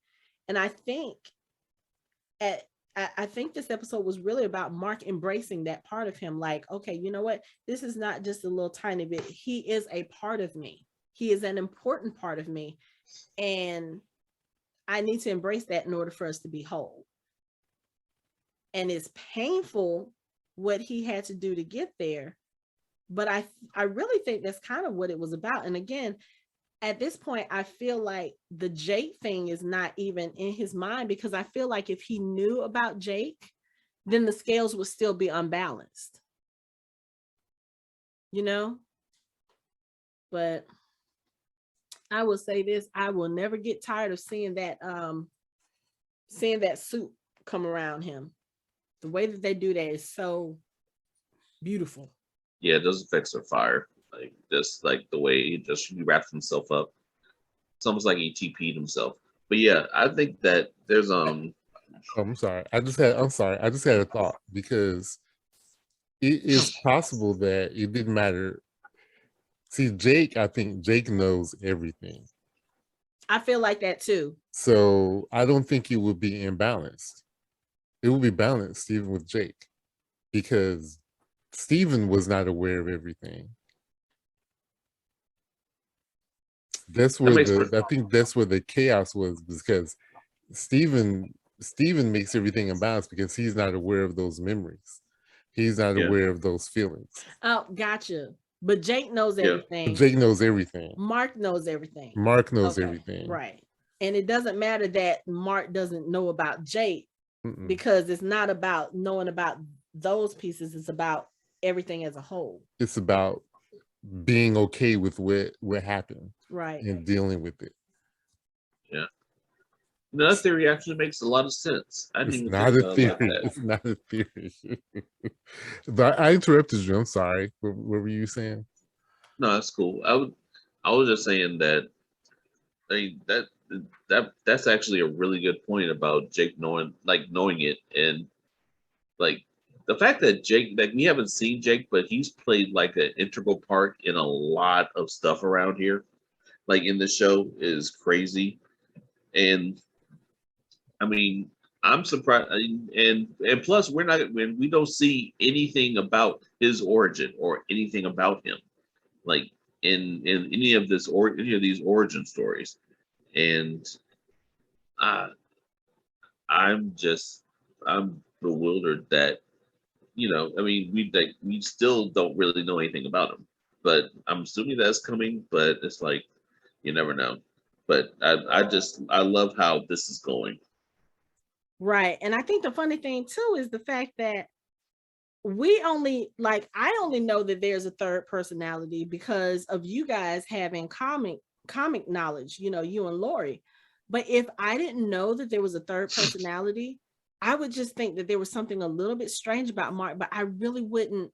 And I think I think this episode was really about Mark embracing that part of him. Like, okay, you know what? This is not just a little tiny bit. He is a part of me. He is an important part of me. And I need to embrace that in order for us to be whole. And it's painful what he had to do to get there. But I really think that's kind of what it was about. And again, at this point, I feel like the Jake thing is not even in his mind, because I feel like if he knew about Jake, then the scales would still be unbalanced. You know? But I will say this, I will never get tired of seeing that suit come around him. The way that they do that is so beautiful. Yeah, those effects are fire. Like just like the way he wraps himself up. It's almost like he TP'd himself. But yeah, I think that there's Oh, I'm sorry. I just had a thought, because it is possible that it didn't matter. See, I think Jake knows everything. I feel like that too. So I don't think it would be imbalanced. It would be balanced even with Jake, because Steven was not aware of everything. That's where I think that's where the chaos was, because Steven makes everything imbalanced because he's not aware of those memories. He's not aware of those feelings. Oh, gotcha. But Jake knows everything. But Jake knows everything. Mark knows everything. Mark knows everything. Right. And it doesn't matter that Mark doesn't know about Jake, because it's not about knowing about those pieces. It's about everything as a whole. It's about being okay with what happened. Right. And dealing with it. Yeah. No, that theory actually makes a lot of sense. It's not a theory. It's not a theory. But I interrupted you. I'm sorry. What were you saying? No, that's cool. I was just saying that that's actually a really good point about Jake knowing it, and like the fact that Jake, like we haven't seen Jake, but he's played like an integral part in a lot of stuff around here, like in the show, is crazy. And I mean, I'm surprised, and plus we don't see anything about his origin or anything about him, like in any of these origin stories, and I'm bewildered that I mean we still don't really know anything about him, but I'm assuming that's coming. But it's like you never know. But I love how this is going. Right. And I think the funny thing too is the fact that I only know that there's a third personality because of you guys having comic knowledge, you and Lori. But if I didn't know that there was a third personality, I would just think that there was something a little bit strange about Mark, but it really wouldn't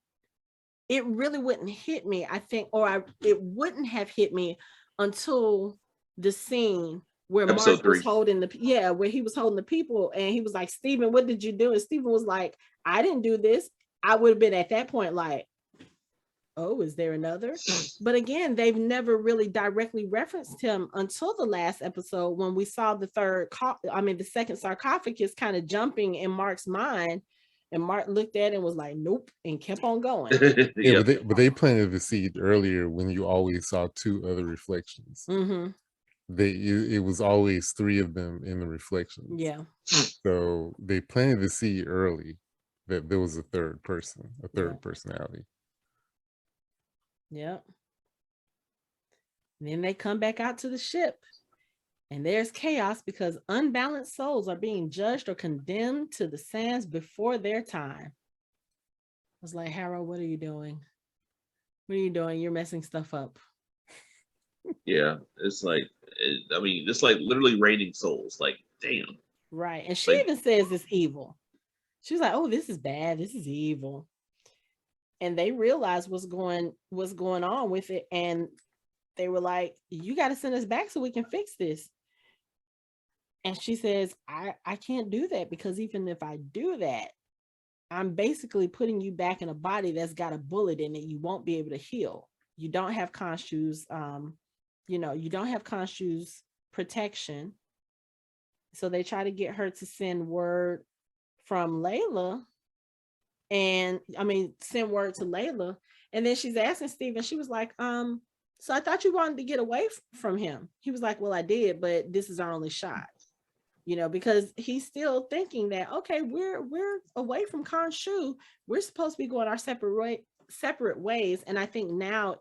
hit me, I think, it wouldn't have hit me until the scene where Mark was holding where he was holding the people, and he was like, Steven, what did you do? And Steven was like, I didn't do this. I would have been at that point like, oh, is there another? But again, they've never really directly referenced him until the last episode when we saw the second sarcophagus kind of jumping in Mark's mind, and Mark looked at it and was like, nope, and kept on going. Yeah, but they planted the seed earlier when you always saw two other reflections. It was always three of them in the reflections. Yeah. So they planted the seed early that there was a third person, a third personality. Yep. And then they come back out to the ship, and there's chaos because unbalanced souls are being judged or condemned to the sands before their time. I was like, Harrell, what are you doing? What are you doing? You're messing stuff up. Yeah, it's like, it's like literally raining souls. Like, damn. Right. And she even says it's evil. She's like, oh, this is bad. This is evil. And they realize what's going on with it. And they were like, you got to send us back so we can fix this. And she says, I can't do that, because even if I do that, I'm basically putting you back in a body that's got a bullet in it. You won't be able to heal. You don't have Khonshu's, you don't have Khonshu's protection. So they try to get her to send word from Layla, and send word to Layla. And then she's asking Steven, she was like, so I thought you wanted to get away from him. He was like, well, I did, but this is our only shot. Because he's still thinking that, okay, we're away from Khonshu. We're supposed to be going our separate ways. And I think now,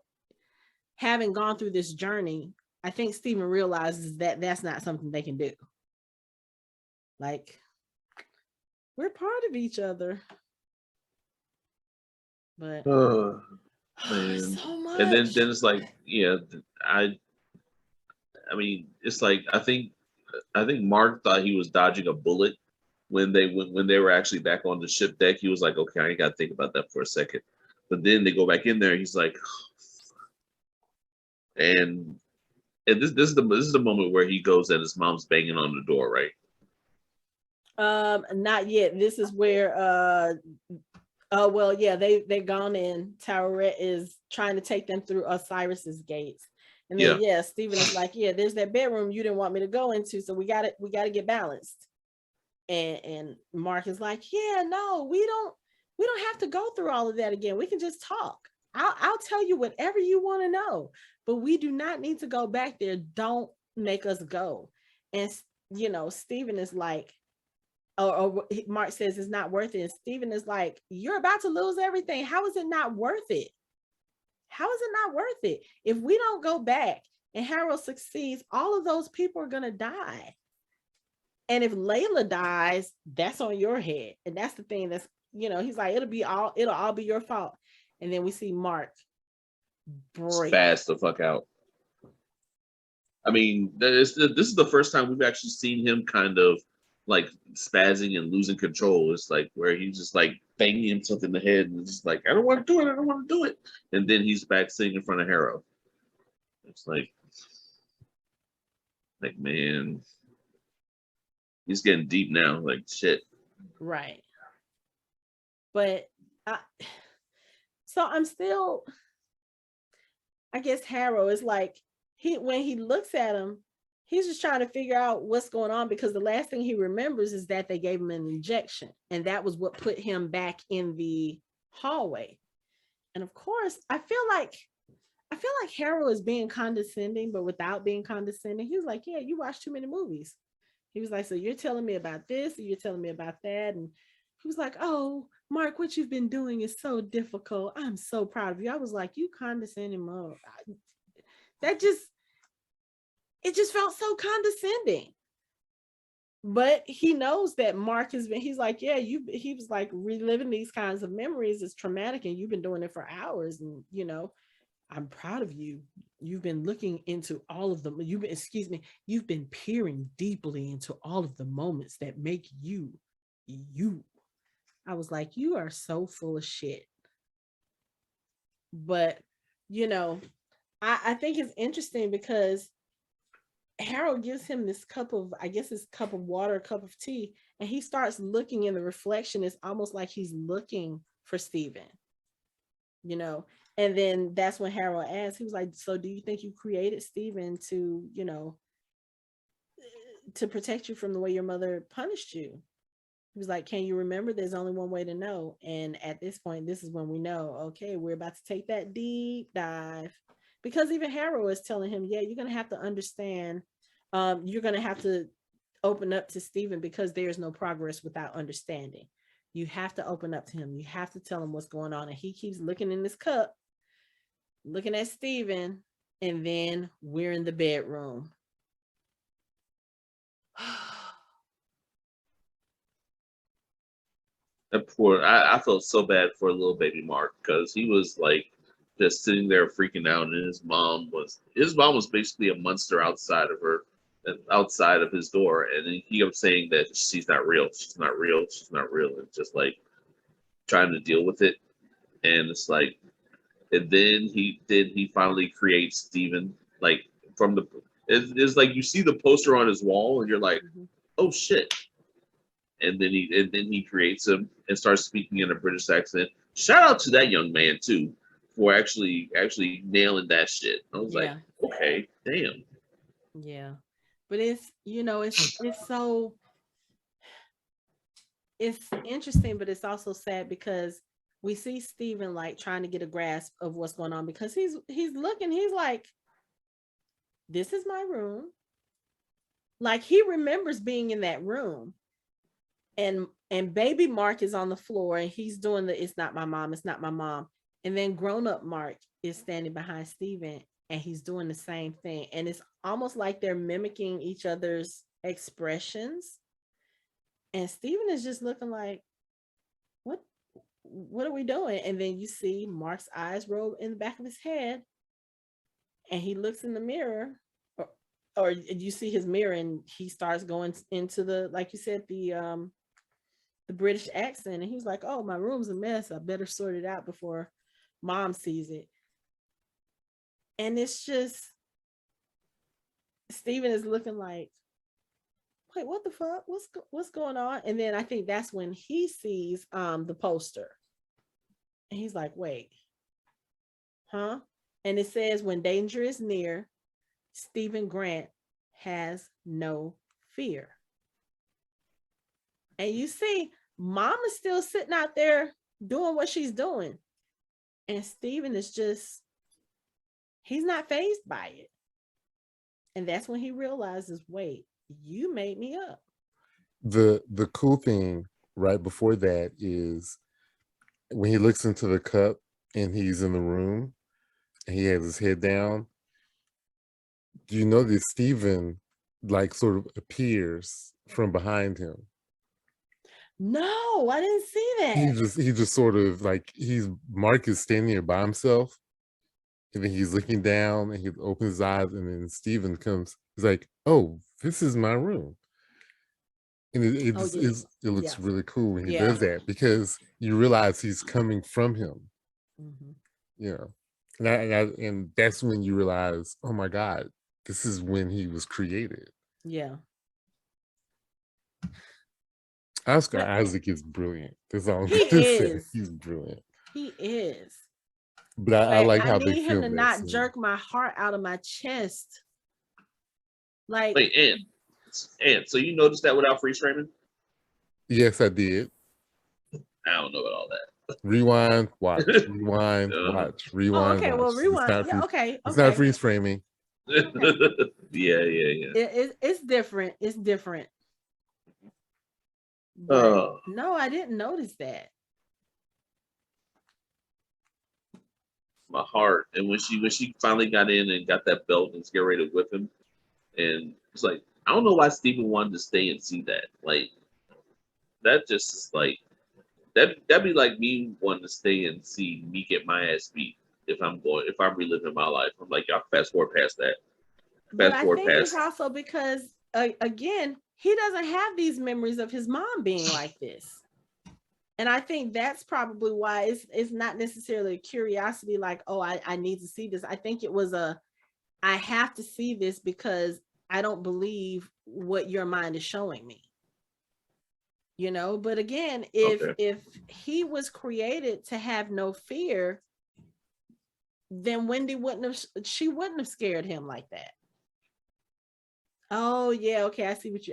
having gone through this journey, I think Steven realizes that that's not something they can do. Like, we're part of each other. But Man. so much. And then it's like, yeah, I mean, it's like I think Mark thought he was dodging a bullet when they were actually back on the ship deck. He was like, okay, I ain't got to think about that for a second. But then they go back in there. He's like, and this is the moment where he goes and his mom's banging on the door, right? Not yet. This is where they've gone in. Tawaret is trying to take them through Osiris's gates. And then Steven is like, yeah, there's that bedroom you didn't want me to go into, so we gotta get balanced. And Mark is like, yeah, no, we don't have to go through all of that again. We can just talk. I'll tell you whatever you want to know, but we do not need to go back there. Don't make us go. And Steven is like, or Mark says it's not worth it. And Steven is like, you're about to lose everything. How is it not worth it? How is it not worth it? If we don't go back and Harrell succeeds, all of those people are going to die. And if Layla dies, that's on your head. And that's the thing that's, he's like, it'll all be your fault. And then we see Mark break. Spaz the fuck out. I mean, this is the first time we've actually seen him kind of like spazzing and losing control. It's like where he's just like banging himself in the head and just like, I don't want to do it. I don't want to do it. And then he's back sitting in front of Harrell. It's like, man, he's getting deep now. Like shit. Right. But so I'm still, I guess Harrell is like, when he looks at him, he's just trying to figure out what's going on, because the last thing he remembers is that they gave him an injection, and that was what put him back in the hallway. And of course, I feel like Harrell is being condescending, but without being condescending. He was like, yeah, you watch too many movies. He was like, so you're telling me about this, or you're telling me about that. And he was like, oh, Mark, what you've been doing is so difficult. I'm so proud of you. I was like, you condescending mother. It just felt so condescending. But he knows that Mark he's like, yeah, he was like, reliving these kinds of memories is traumatic, and you've been doing it for hours. And, I'm proud of you. You've been looking into all of them. You've been peering deeply into all of the moments that make you, you. I was like, you are so full of shit. But, I think it's interesting because Harrell gives him this cup of water, a cup of tea, and he starts looking in the reflection. It's almost like he's looking for Steven, and then that's when Harrell asks, he was like, so do you think you created Steven to, to protect you from the way your mother punished you? He was like, can you remember? There's only one way to know. And at this point, this is when we know, okay, we're about to take that deep dive. Because even Harrell is telling him, yeah, you're going to have to understand. You're going to have to open up to Steven, because there's no progress without understanding. You have to open up to him. You have to tell him what's going on. And he keeps looking in this cup, looking at Steven, and then we're in the bedroom. I felt so bad for little baby Mark, because he was like just sitting there freaking out, and his mom was basically a monster outside of his door, and he kept saying that she's not real, and just like trying to deal with it. And it's like, and then he finally creates Steven, Like from the, it's like you see the poster on his wall, and you're like, Mhm. oh shit. And then he creates him and starts speaking in a British accent. Shout out to that young man too for actually nailing that shit. I was like, Yeah. okay, damn. Yeah. But it's, it's so, it's interesting, but it's also sad because we see Steven like trying to get a grasp of what's going on, because he's looking, he's like, this is my room. Like he remembers being in that room. And baby Mark is on the floor and he's doing the it's not my mom, it's not my mom. And then grown-up Mark is standing behind Steven and he's doing the same thing. And it's almost like they're mimicking each other's expressions. And Steven is just looking like, what are we doing? And then you see Mark's eyes roll in the back of his head and he looks in the mirror, or you see his mirror and he starts going into the, like you said, the British accent, and he's like, oh, my room's a mess, I better sort it out before mom sees it. And it's just, Steven is looking like, wait, what the fuck, what's going on? And then I think that's when he sees the poster and he's like, wait, huh? And it says, when danger is near, Stephen Grant has no fear. And you see, mom is still sitting out there doing what she's doing. And Steven is just, he's not fazed by it. And that's when he realizes, wait, you made me up. The cool thing right before that is when he looks into the cup and he's in the room and he has his head down. Do you know that Steven like sort of appears from behind him? No, I didn't see that. He just sort of like, Mark is standing there by himself, and then he's looking down and he opens his eyes, and then Steven comes. He's like, oh, this is my room. And it looks really cool when he does that, because you realize he's coming from him. Mm-hmm. You know, and that's when you realize, oh my God, this is when he was created. Yeah. Oscar Isaac is brilliant. That's all I'm He gonna say. is. He's brilliant. He is. But I like how they need him to filmed not this. jerk my heart out of my chest. Like, Wait, and so you noticed that without freeze framing? Yes, I did. I don't know about all that. Rewind, watch, rewind, watch, rewind. okay, watch. well, rewind. It's not Okay. It's not freeze framing. Yeah. It's different. It's different. No, I didn't notice that. My heart. And when she finally got in and got that belt and was getting ready to whip him, and it's like, I don't know why Steven wanted to stay and see that. Like, that just is like, that'd be like me wanting to stay and see me get my ass beat if I'm reliving my life. I'm like, y'all fast forward past that. But I think it's also because again, he doesn't have these memories of his mom being like this. And I think that's probably why it's not necessarily a curiosity like, oh, I need to see this. I think it was I have to see this because I don't believe what your mind is showing me. You know, but again, if he was created to have no fear, then Wendy wouldn't have scared him like that. Oh yeah, okay. I see what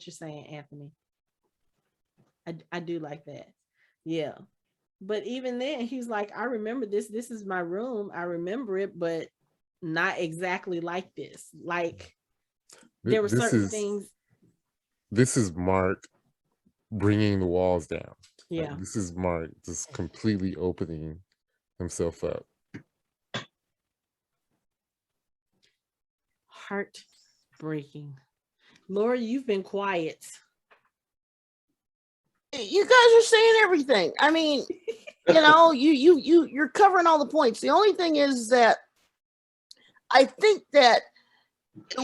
you're saying, Anthony. I do like that. Yeah. But even then, he's like, I remember this. This is my room. I remember it, but not exactly like this. Like there were certain things. This is Mark bringing the walls down. Yeah. Like, this is Mark just completely opening himself up. Heartbreaking. Laura, you've been quiet. You guys are saying everything. I mean, you know, you're covering all the points. The only thing is that I think that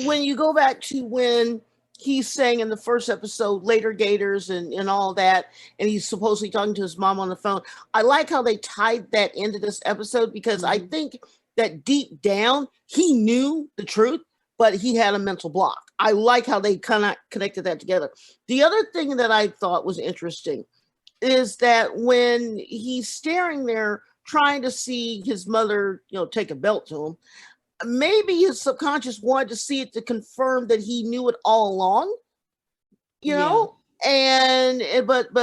when you go back to when he's saying in the first episode, later Gators and all that, and he's supposedly talking to his mom on the phone, I like how they tied that into this episode, because I think that deep down he knew the truth, but he had a mental block. I like how they kind of connected that together. The other thing that I thought was interesting is that when he's staring there trying to see his mother, take a belt to him, maybe his subconscious wanted to see it to confirm that he knew it all along, but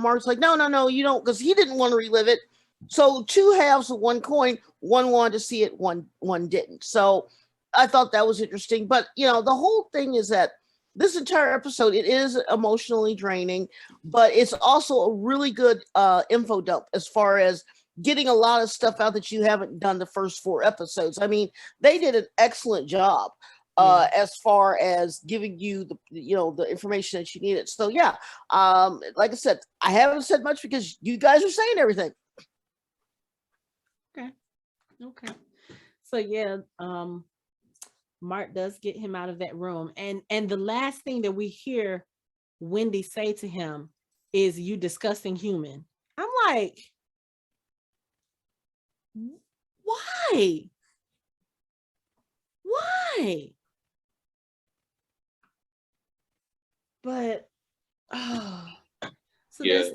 Mark's like, no, you don't, because he didn't want to relive it. So two halves of one coin, one wanted to see it, one didn't. So I thought that was interesting. But the whole thing is that this entire episode, it is emotionally draining, but it's also a really good info dump as far as getting a lot of stuff out that you haven't done the first 4 episodes. I mean, they did an excellent job as far as giving you the information that you needed. So yeah, like I said, I haven't said much because you guys are saying everything. Okay. So yeah, Mark does get him out of that room, and the last thing that we hear Wendy say to him is, "You disgusting human." I'm like, why? But so Yeah, then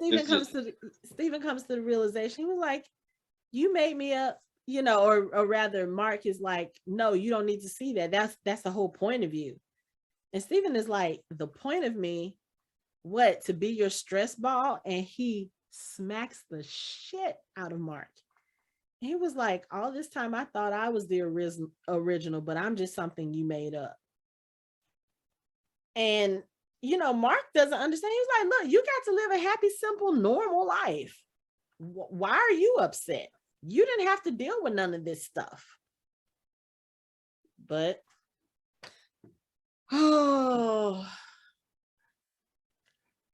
Steven comes to the realization. He was like, "You made me up." Or rather, Mark is like, "No, you don't need to see that. That's the whole point of you." And Steven is like, "The point of me, what? To be your stress ball?" And he smacks the shit out of Mark. He was like, "All this time I thought I was the original, but I'm just something you made up." And Mark doesn't understand. He's like, "Look, you got to live a happy, simple, normal life. Why are you upset? You didn't have to deal with none of this stuff." But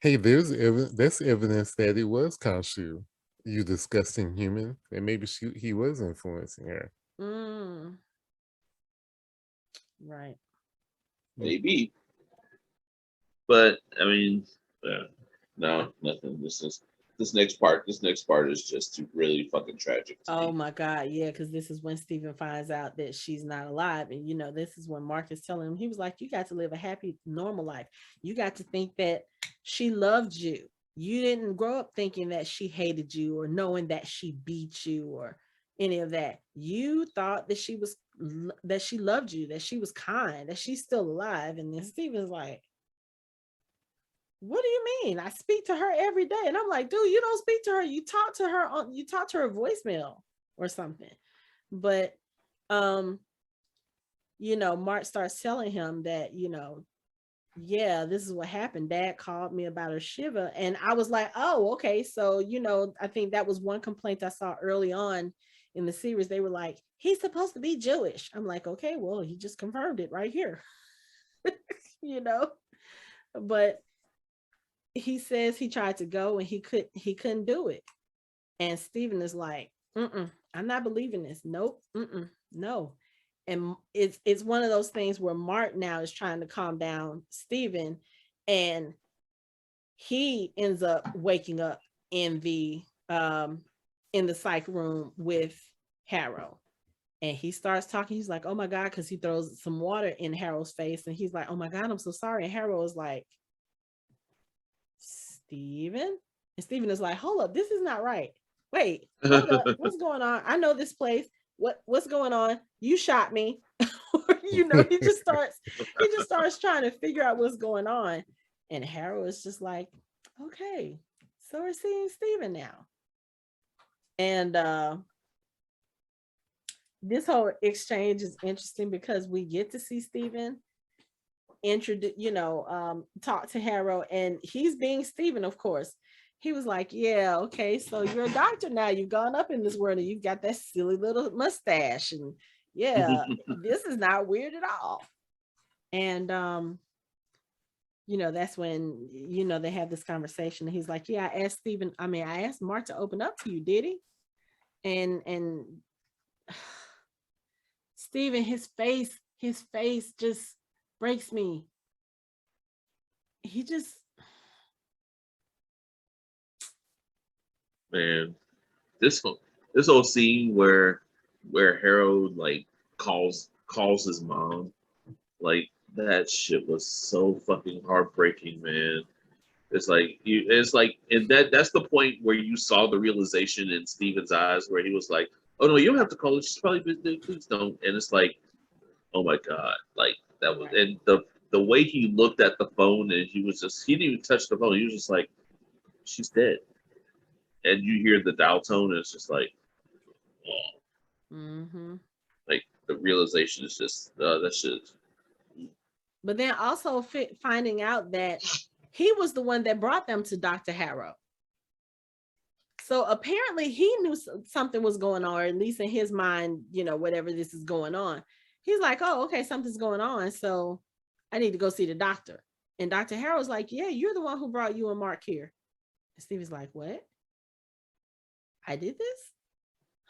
Hey, that's evidence that it was Khonshu, you disgusting human, and maybe he was influencing her. Right. Maybe. But I mean, no, nothing. This next part is just too really fucking tragic. Oh my God, yeah, because this is when Steven finds out that she's not alive. And this is when Mark is telling him, he was like, "You got to live a happy, normal life. You got to think that she loved you. You didn't grow up thinking that she hated you or knowing that she beat you or any of that. You thought that she loved you, that she was kind, that she's still alive." And then Steven's like, "What do you mean? I speak to her every day." And I'm like, "Dude, you don't speak to her. You talk to her voicemail or something." But Mark starts telling him that, yeah, this is what happened. Dad called me about her Shiva. And I was like, oh, okay. So, I think that was one complaint I saw early on in the series. They were like, "He's supposed to be Jewish." I'm like, okay, well, he just confirmed it right here. But he says he tried to go and he couldn't do it. And Steven is like, "I'm not believing this. Nope. No." And it's one of those things where Mark now is trying to calm down Steven, and he ends up waking up in the psych room with Harrell. And he starts talking. He's like, "Oh my God," because he throws some water in Harrell's face. And he's like, "Oh my God, I'm so sorry." And Harrell is like, "Steven?" And Steven is like, "Hold up, this is not right. Wait, hold up, what's going on? I know this place. What's going on? You shot me." He just starts trying to figure out what's going on. And Harrell is just like, "Okay, so we're seeing Steven now." And this whole exchange is interesting because we get to see Steven talk to Harrell, and he's being Steven, of course. He was like, "Yeah, okay, so you're a doctor now. You've gone up in this world and you've got that silly little mustache. And yeah, this is not weird at all." And that's when they have this conversation. And he's like, "Yeah, I asked Mark to open up to you, did he?" And Steven, his face just breaks me. He just, Man, this whole scene where where Harrell like calls his mom, like that shit was so fucking heartbreaking, man. It's like, and that's the point where you saw the realization in Steven's eyes, where he was like, "Oh no, you don't have to call her. She's probably please don't." And it's like, oh my god, like that was, Right. and the way he looked at the phone, and he didn't even touch the phone. He was just like, "She's dead," and you hear the dial tone, and it's just like, oh, Mm-hmm. like the realization is just that shit. But then also finding out that he was the one that brought them to Dr. Harrow. So apparently he knew something was going on, or at least in his mind, you know, whatever this is going on. He's like, oh, okay, something's going on. So I need to go see the doctor. And Dr. Harrow's like, yeah, you're the one who brought you and Mark here. And Stevie's like, what? I did this?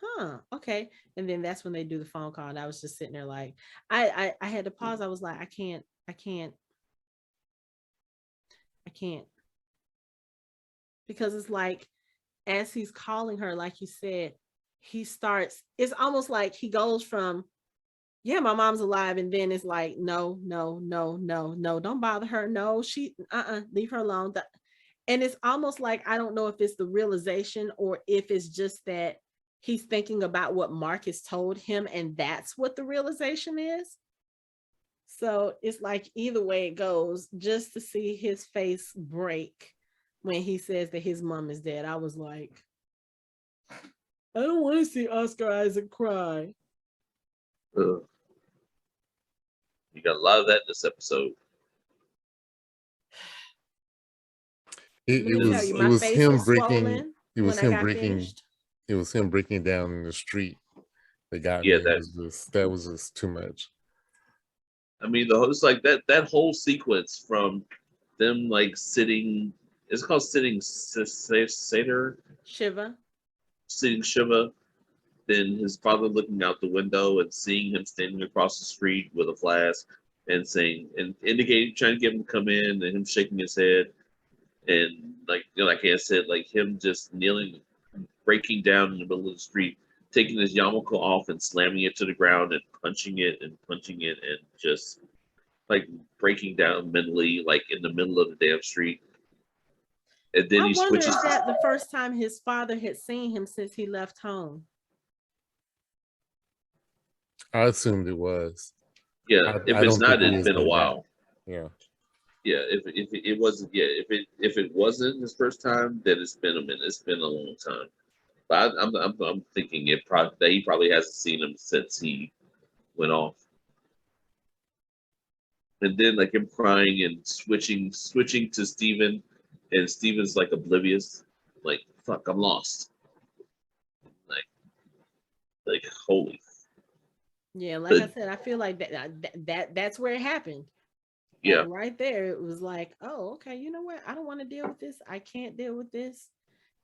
Huh, okay. And then that's when they do the phone call. And I was just sitting there like, I had to pause. I was like, I can't. Because it's like, as he's calling her, like you said, he starts, it's almost like he goes from, yeah, my mom's alive, and then it's like, no, don't bother her. No, she, leave her alone. And it's almost like, I don't know if it's the realization or if it's just that he's thinking about what Mark has told him, and that's what the realization is. So it's like, either way it goes, just to see his face break when he says that his mom is dead, I was like, I don't want to see Oscar Isaac cry. Ugh. You got a lot of that in this episode. It was him breaking down in the street that got me. That was just too much. I mean, it's like that whole sequence from them like sitting. It's called sitting Seder Shiva. Sitting Shiva. Then his father looking out the window and seeing him standing across the street with a flask and saying and indicating, trying to get him to come in, and him shaking his head, and like like I said, like him just kneeling, breaking down in the middle of the street, taking his yarmulke off and slamming it to the ground and punching it and just like breaking down mentally, like in the middle of the damn street. And then he switches. Is that the first time his father had seen him since he left home? I assumed it was. Yeah, if it's not, it's been a while. Yeah. Yeah, if it wasn't, yeah, if it wasn't his first time, then it's been a minute. It's been a long time. But I'm thinking that he probably hasn't seen him since he went off. And then like him crying and switching to Steven, and Steven's like oblivious, like fuck, I'm lost. Like holy. Yeah, like I said, I feel like that's where it happened. Yeah. Like right there, it was like, oh, okay, you know what? I don't want to deal with this. I can't deal with this.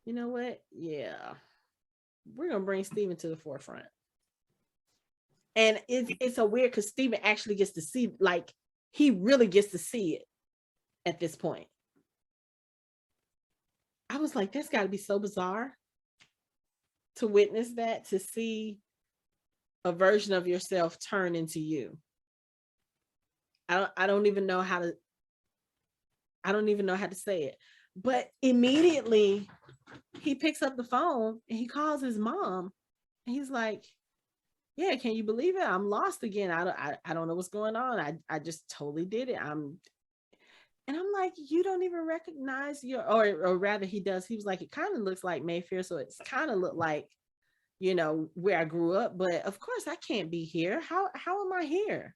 You know what? Yeah. We're gonna bring Steven to the forefront. And it's so weird because Steven actually gets to see, like, he really gets to see it at this point. I was like, that's got to be so bizarre to witness that, to see a version of yourself turn into you. I don't even know how to say it. But immediately he picks up the phone and he calls his mom, and he's like, yeah, can you believe it? I'm lost again. I don't know what's going on. I just totally did it. And I'm like, you don't even recognize or rather he does. He was like, it kind of looks like Mayfair. So it's kind of looked like, you know, where I grew up, but of course I can't be here. How am I here?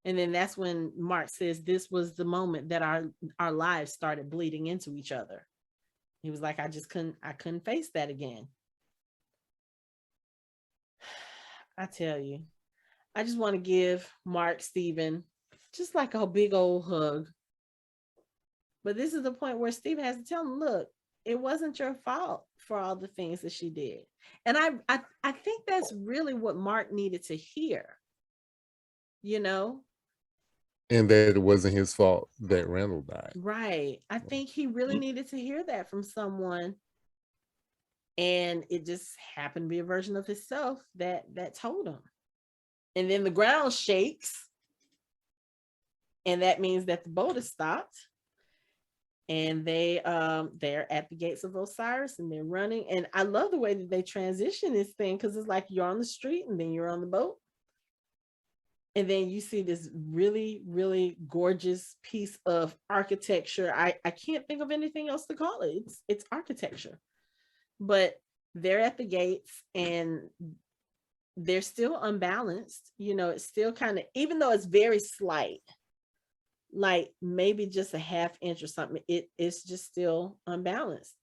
And then that's when Mark says this was the moment that our lives started bleeding into each other. He was like, I couldn't face that again. I tell you, I just want to give Mark, Steven, just like a big old hug. But this is the point where Steven has to tell him, look, it wasn't your fault for all the things that she did. And I think that's really what Mark needed to hear, you know? And that it wasn't his fault that Randall died. Right. I think he really needed to hear that from someone. and it just happened to be a version of himself that told him. And then the ground shakes, and that means that the boat is stopped. And they're at the gates of Osiris, and they're running. And I love the way that they transition this thing, because it's like you're on the street and then you're on the boat. And then you see this really, really gorgeous piece of architecture. I can't think of anything else to call it. It's architecture. But they're at the gates and they're still unbalanced. You know, it's still kind of, even though it's very slight, like maybe just a half inch or something, it's just still unbalanced.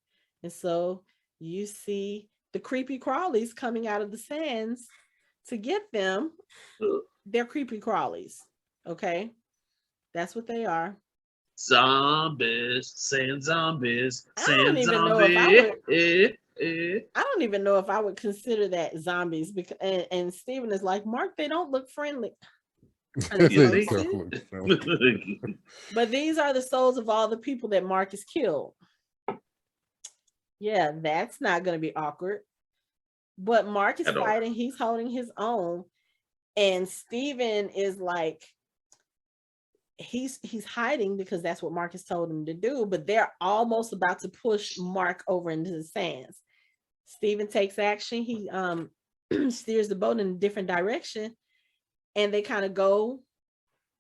And so you see the creepy crawlies coming out of the sands to get them. They're creepy crawlies. Okay, that's what they are. Zombies, sand zombies, I don't sand even know if I don't even know if I would consider that zombies, because and Steven is like, Mark, they don't look friendly. They think? don't look friendly. But these are the souls of all the people that Mark has killed. Yeah, that's not going to be awkward. But Mark is fighting. He's holding his own. And Steven is like, he's hiding because that's what Mark has told him to do. But they're almost about to push Mark over into the sands. Steven takes action. He steers the boat in a different direction. And they kind of go,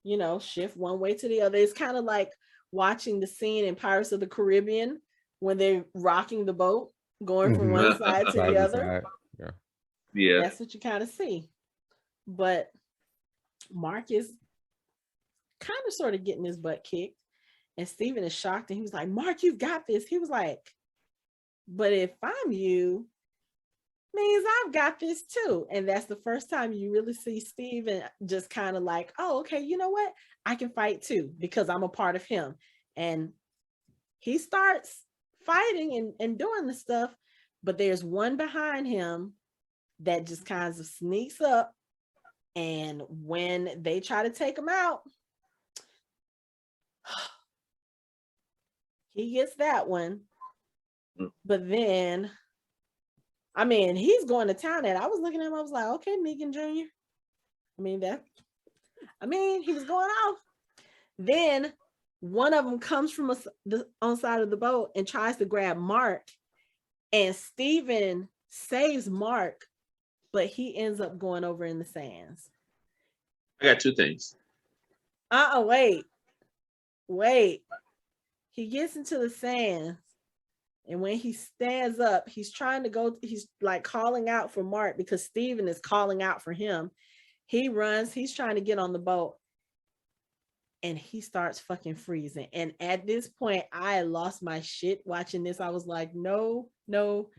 you know, shift one way to the other. It's kind of like watching the scene in Pirates of the Caribbean when they're rocking the boat, going from one side to the other. Yeah. Yeah. That's what you kind of see. But Mark is kind of sort of getting his butt kicked. And Steven is shocked. And he was like, Mark, you've got this. He was like, but if I'm you, means I've got this too. And that's the first time you really see Steven just kind of like, oh, okay, you know what? I can fight too, because I'm a part of him. And he starts fighting and doing the stuff, but there's one behind him that just kind of sneaks up. And when they try to take him out, he gets that one. But then, I mean, he's going to town. And I was looking at him, I was like, okay, Megan Jr. He was going off. Then one of them comes from the on side of the boat and tries to grab Mark. And Steven saves Mark, but he ends up going over in the sands. I got two things. Wait. He gets into the sands. And when he stands up, he's trying to go, he's like calling out for Mark because Steven is calling out for him. He runs, he's trying to get on the boat. And he starts fucking freezing. And at this point, I lost my shit watching this. I was like, no. When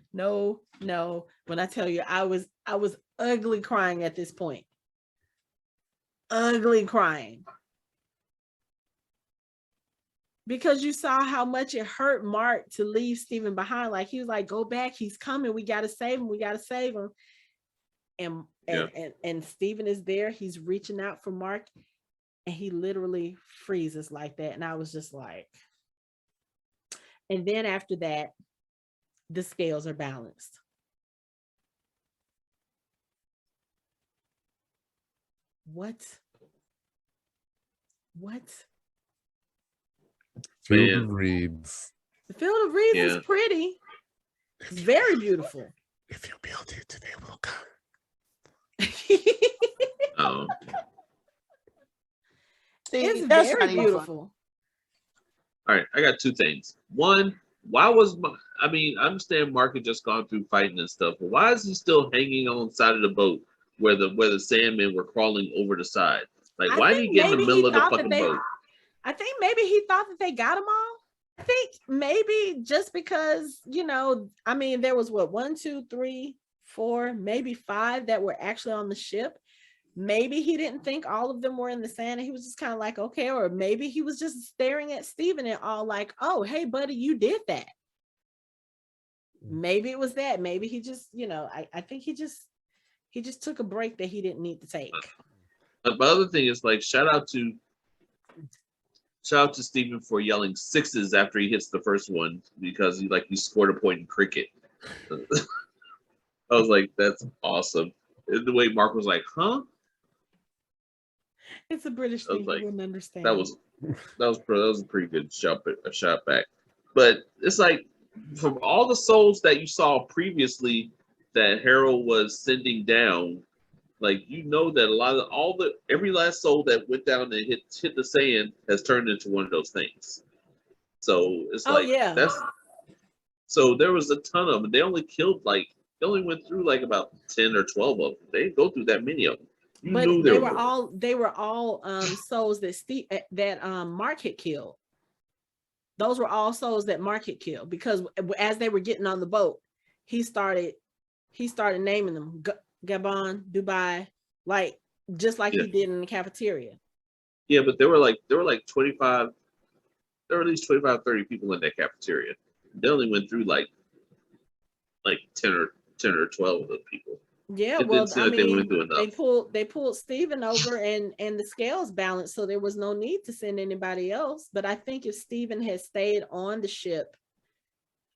I tell you, I was ugly crying at this point. Ugly crying. Because you saw how much it hurt Mark to leave Steven behind. Like, he was like, go back, he's coming, we got to save him. And Steven is there, he's reaching out for Mark, and he literally freezes like that. And I was just like, and then after that, the scales are balanced. What? Field of Reeds. The Field of Reeds is pretty. It's very beautiful. If you build it, they will come. It's very beautiful. All right, I got two things. One, why was I understand Mark had just gone through fighting and stuff, but why is he still hanging on the side of the boat where the Sandmen were crawling over the side? Like, why did he get in the middle of the fucking boat? I think maybe he thought that they got them all. I think maybe just because, there was 1, 2, 3, 4, maybe 5 that were actually on the ship. Maybe he didn't think all of them were in the sand, and he was just kind of like, okay, or maybe he was just staring at Steven and all like, oh, hey, buddy, you did that. Maybe it was that. Maybe he just, I think he just took a break that he didn't need to take. But my other thing is, like, shout out to Steven for yelling 6s after he hits the first one, because he scored a point in cricket. I was like, that's awesome. And the way Mark was like, huh? It's a British I was thing. like, They wouldn't understand. that was a pretty good shot back. But it's like from all the souls that you saw previously that Harrell was sending down, like you know that a lot of every last soul that went down and hit the sand has turned into one of those things. So it's Oh like yeah. so there was a ton of them. They only went through like about 10 or 12 of them. They didn't go through that many of them. You But knew they were all souls that Mark had killed. Those were all souls that Mark had killed, because as they were getting on the boat, he started naming them Gabon, Dubai, like just like he did in the cafeteria. Yeah, but there were like 25, there were at least 25, 30 people in that cafeteria. They only went through like 10 or 12 of the people. Yeah, It well, didn't seem I like they mean, went through enough. they pulled Steven over and the scales balanced, so there was no need to send anybody else. But I think if Steven had stayed on the ship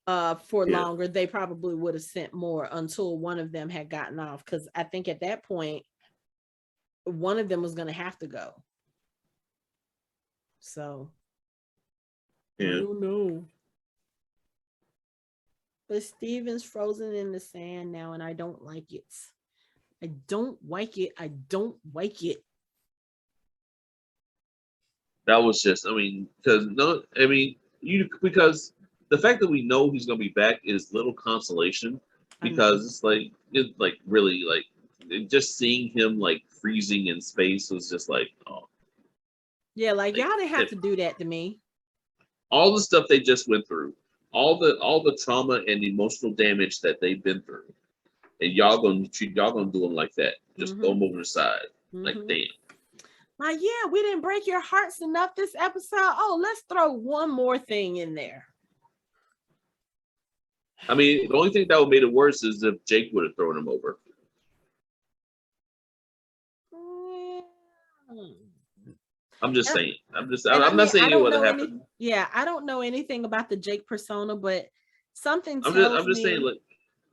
for longer, they probably would have sent more until one of them had gotten off, because I think at that point one of them was going to have to go. So I don't know. But Steven's frozen in the sand now, and I don't like it. I don't like it. I don't like it. That was just, I mean, because the fact that we know he's gonna be back is little consolation, because it's like really like just seeing him like freezing in space was just like, oh yeah, like y'all didn't have to do that to me. All the stuff they just went through, all the trauma and emotional damage that they've been through, and y'all gonna do them like that, just throw them over the side, like damn. Like, yeah, we didn't break your hearts enough this episode. Oh, let's throw one more thing in there. I mean, the only thing that would have made it worse is if Jake would have thrown him over. I'm just saying. I'm not saying it would have happened. I don't know anything about the Jake persona, but something tells I'm just saying, like,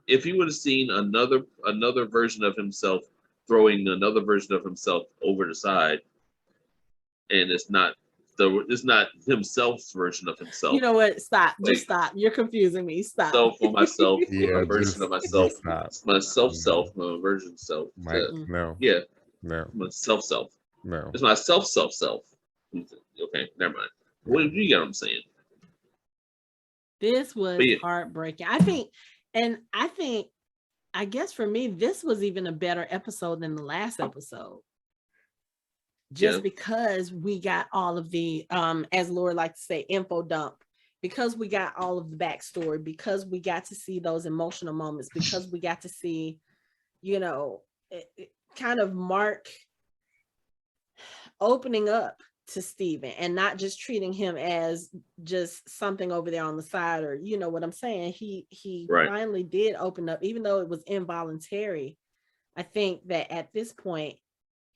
if he would have seen another version of himself throwing another version of himself over the side, and it's not himself's version of himself. You know what? Stop. Just stop. You're confusing me. Stop. So for myself, yeah, a version of myself, my self, my version self. No. Yeah. No. My self. No. It's my self. Okay, never mind. What do you get? What I'm saying. This was heartbreaking. I guess for me, this was even a better episode than the last episode. Just because we got all of the, as Laura likes to say, info dump, because we got all of the backstory, because we got to see those emotional moments, because we got to see, kind of Mark opening up to Steven and not just treating him as just something over there on the side, or you know what I'm saying. He finally did open up, even though it was involuntary. I think that at this point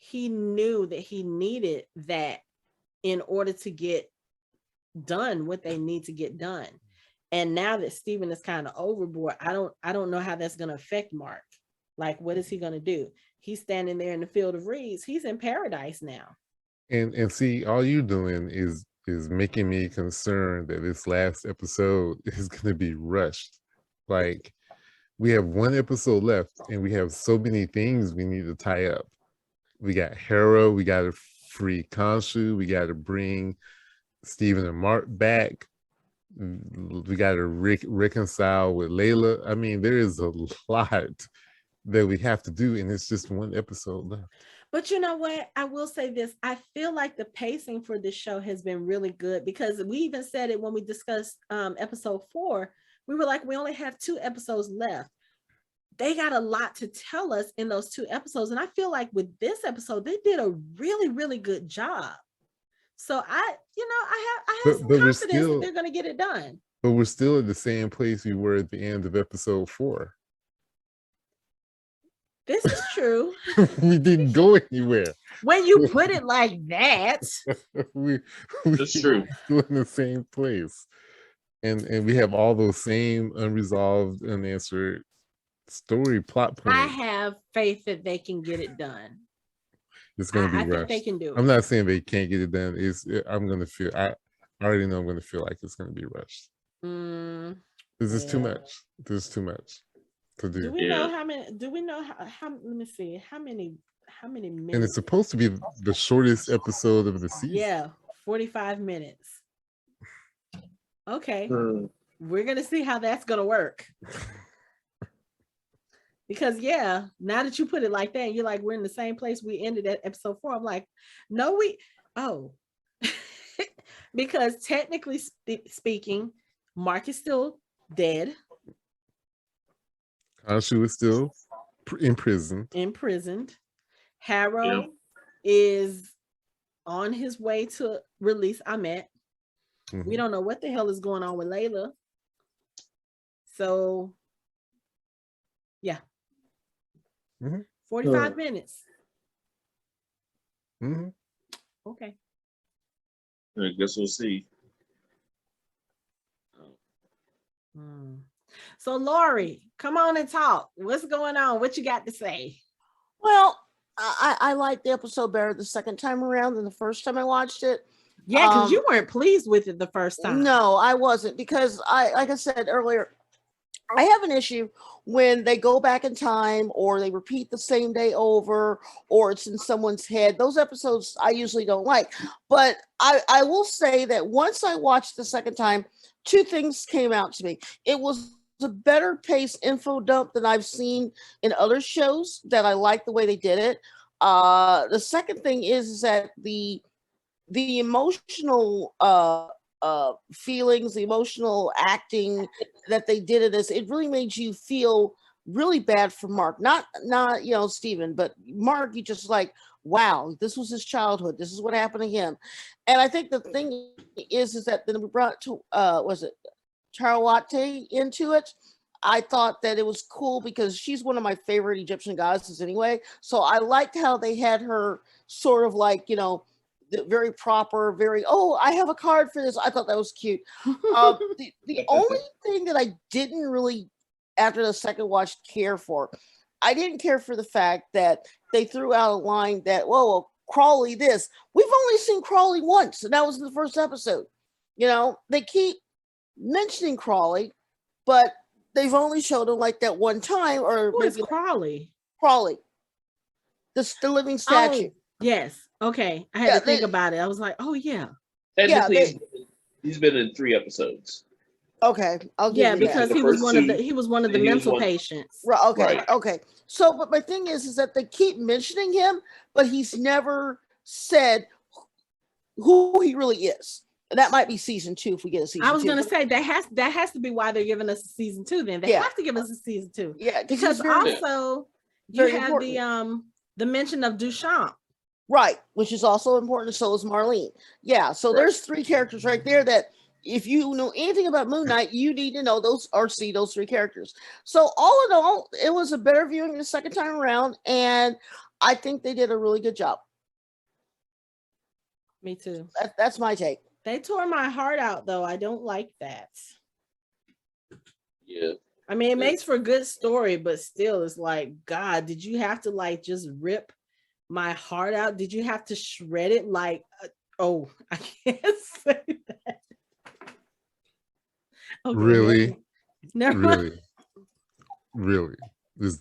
he knew that he needed that in order to get done what they need to get done. And now that Steven is kind of overboard, I don't know how that's going to affect Mark. Like, what is he going to do? He's standing there in the field of reeds. He's in paradise now. And see, all you doing is making me concerned that this last episode is going to be rushed. Like, we have one episode left and we have so many things we need to tie up. We got Harrell, we got to free Khonshu, we got to bring Steven and Mark back, we got to reconcile with Layla. I mean, there is a lot that we have to do, and it's just one episode left. But you know what? I will say this. I feel like the pacing for this show has been really good, because we even said it when we discussed episode 4. We were like, we only have 2 episodes left. They got a lot to tell us in those 2 episodes. And I feel like with this episode, they did a really, really good job. So I have some confidence that they're going to get it done. But we're still at the same place we were at the end of episode 4. This is true. We didn't go anywhere. When you put it like that. We're That's true. Still in the same place. and we have all those same unresolved, unanswered story plot I points. have faith that they can get it done. It's going to be I think rushed. they can do it. I'm not saying they can't get it done. I'm going to feel. I already know I'm going to feel like it's going to be rushed. This is too yeah. much. This is too much to do. Do we know how many? Do we know how? Let me see. How many minutes? And it's supposed to be the shortest episode of the season. Yeah, 45 minutes. Okay, we're gonna see how that's gonna work. Because now that you put it like that, you're like, we're in the same place we ended at episode 4. I'm like, no, because technically speaking, Mark is still dead. Khonshu is still imprisoned. Harrell is on his way to release Ahmet. We don't know what the hell is going on with Layla. So, yeah. 45 minutes. Okay. I guess we'll see. So, Lori, come on and talk. What's going on? What you got to say? Well, I liked the episode better the second time around than the first time I watched it. Yeah, because you weren't pleased with it the first time. No, I wasn't, because like I said earlier, I have an issue when they go back in time or they repeat the same day over or it's in someone's head. Those episodes I usually don't like. But I will say that once I watched the second time, 2 things came out to me. It was a better paced info dump than I've seen in other shows that I like the way they did it. The second thing is that the emotional feelings, the emotional acting that they did in this, it really made you feel really bad for Mark. Not Steven, but Mark, you just like, wow, this was his childhood. This is what happened to him. And I think the thing is that then we brought to was it Tawaret into it. I thought that it was cool because she's one of my favorite Egyptian goddesses anyway. So I liked how they had her sort of like, very proper, I have a card for this. I thought that was cute. The only thing that I didn't really, after the second watch, care for, I didn't care for the fact that they threw out a line that, whoa, Crawley this. We've only seen Crawley once, and that was in the first episode. They keep mentioning Crawley, but they've only showed him like that one time. Or who is Crawley? Crawley, the living statue. Oh, yes. Okay, I had to think about it. I was like, oh yeah. Technically, he's been in 3 episodes. Okay, I'll give you because that. he was one of the mental patients. Right. Okay. So, but my thing is that they keep mentioning him, but he's never said who he really is. And that might be season 2 if we get a season 2. I was going to say that has to be why they're giving us a season 2. Then they have to give us a season 2. Yeah, because also you have important. The mention of Duchamp. Right, which is also important. So is Marlene. Yeah, so there's 3 characters right there that if you know anything about Moon Knight, you need to know those or see those 3 characters. So all in all, it was a better viewing the second time around, and I think they did a really good job. Me too. That's my take. They tore my heart out, though. I don't like that. Yeah. I mean, it makes for a good story, but still, it's like, God, did you have to like just rip my heart out? Did you have to shred it like, I can't say that. Okay, really? Never. Really? Is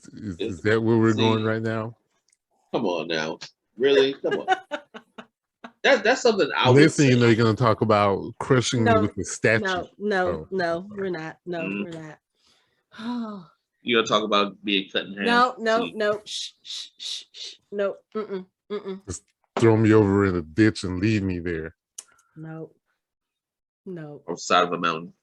that where we're going right now? Come on now. Really? Come on. That's something I would Next thing say. you know, you're going to talk about crushing me with the statue. No, we're not. No, we're not. Oh. You're going to talk about being cut in half? No. Shh. No. Just throw me over in a ditch and leave me there. No. On the side of a mountain.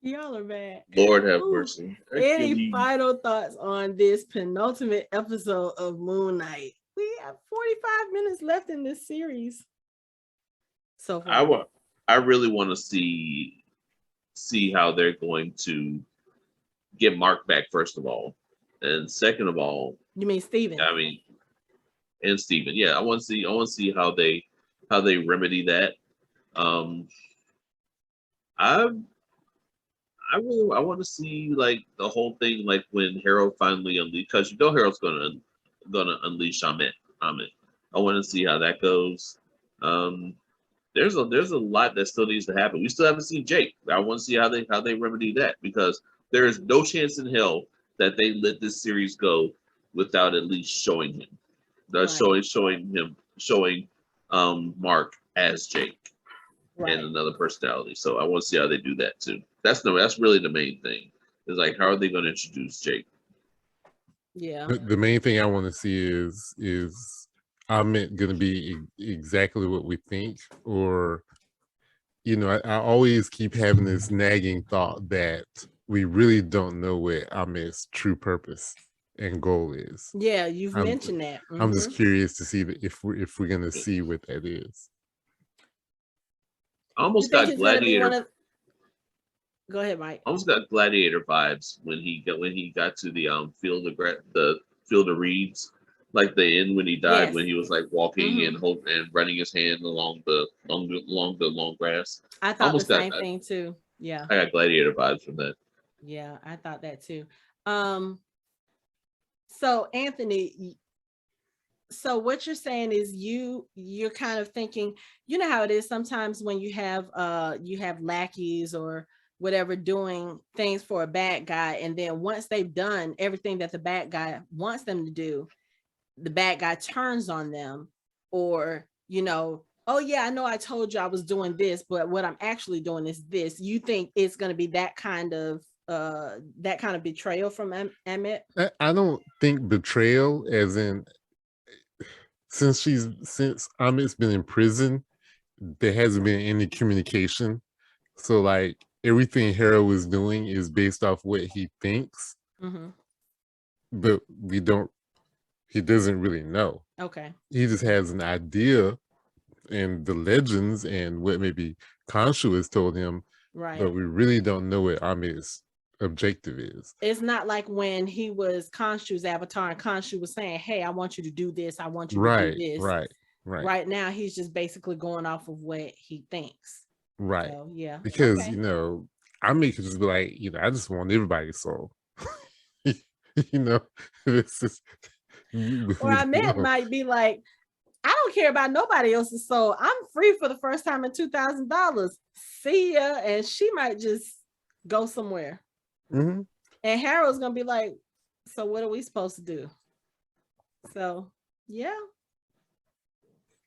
Y'all are bad. Lord have mercy. Any final thoughts on this penultimate episode of Moon Knight? We have 45 minutes left in this series. So far. I really want to see how they're going to get Mark back, first of all. And second of all, you mean Steven? I mean, and Steven. Yeah, I want to see how they remedy that. Um, I I want to see like the whole thing, like when Harrell finally unleashed, because you know Harrell's gonna unleash Amit. I want to see how that goes. Um, there's a lot that still needs to happen. We still haven't seen Jake. I want to see how they remedy that, because there is no chance in hell that they let this series go without at least showing him, Right. showing Mark as Jake and Right. another personality. So I want to see how they do that too. That's really the main thing. Is like, how are they going to introduce Jake? Yeah. The main thing I want to see is Amit going to be exactly what we think, or I always keep having this nagging thought that we really don't know what Amit's true purpose and goal is. Yeah, you've I'm mentioned that. I'm just Mhm. curious to see if we're gonna see what that is. I You almost think got it's gonna be one Gladiator. of Go ahead, Mike. Almost got Gladiator vibes when he got to the the field of reeds, like the end when he died, Yes. when he was like walking Hmm. and running his hand along the long grass. I I thought the almost got same thing too. Yeah. I got Gladiator vibes from that. Yeah, I thought that too. Um, so Anthony, so what you're saying is you're kind of thinking, you know how it is sometimes when you have lackeys or whatever doing things for a bad guy, and then once they've done everything that the bad guy wants them to do, the bad guy turns on them, or oh yeah, I know I told you I was doing this, but what I'm actually doing is this. You think it's going to be that kind of betrayal from Emmett? I don't think betrayal, as in since Amit's been in prison, there hasn't been any communication. So like everything Harold is doing is based off what he thinks, Mm-hmm. but he doesn't really know. Okay. He just has an idea and the legends and what maybe Khonshu has told him, Right. but we really don't know what Amit's objective is. It's not like when he was Khonshu's avatar and Khonshu was saying, hey, I want you to do this, I want you to do Right, this. right, right, Right now he's just basically going off of what he thinks. right. So yeah. Because Okay. Amit could just be like, I just want everybody's soul. you know, it's just, Or we I don't meant know. might be like, I don't care about nobody else's soul. I'm free for the first time in $2,000. See ya. And she might just go somewhere. Mm-hmm. And Harold's gonna be like, so what are we supposed to do? So yeah,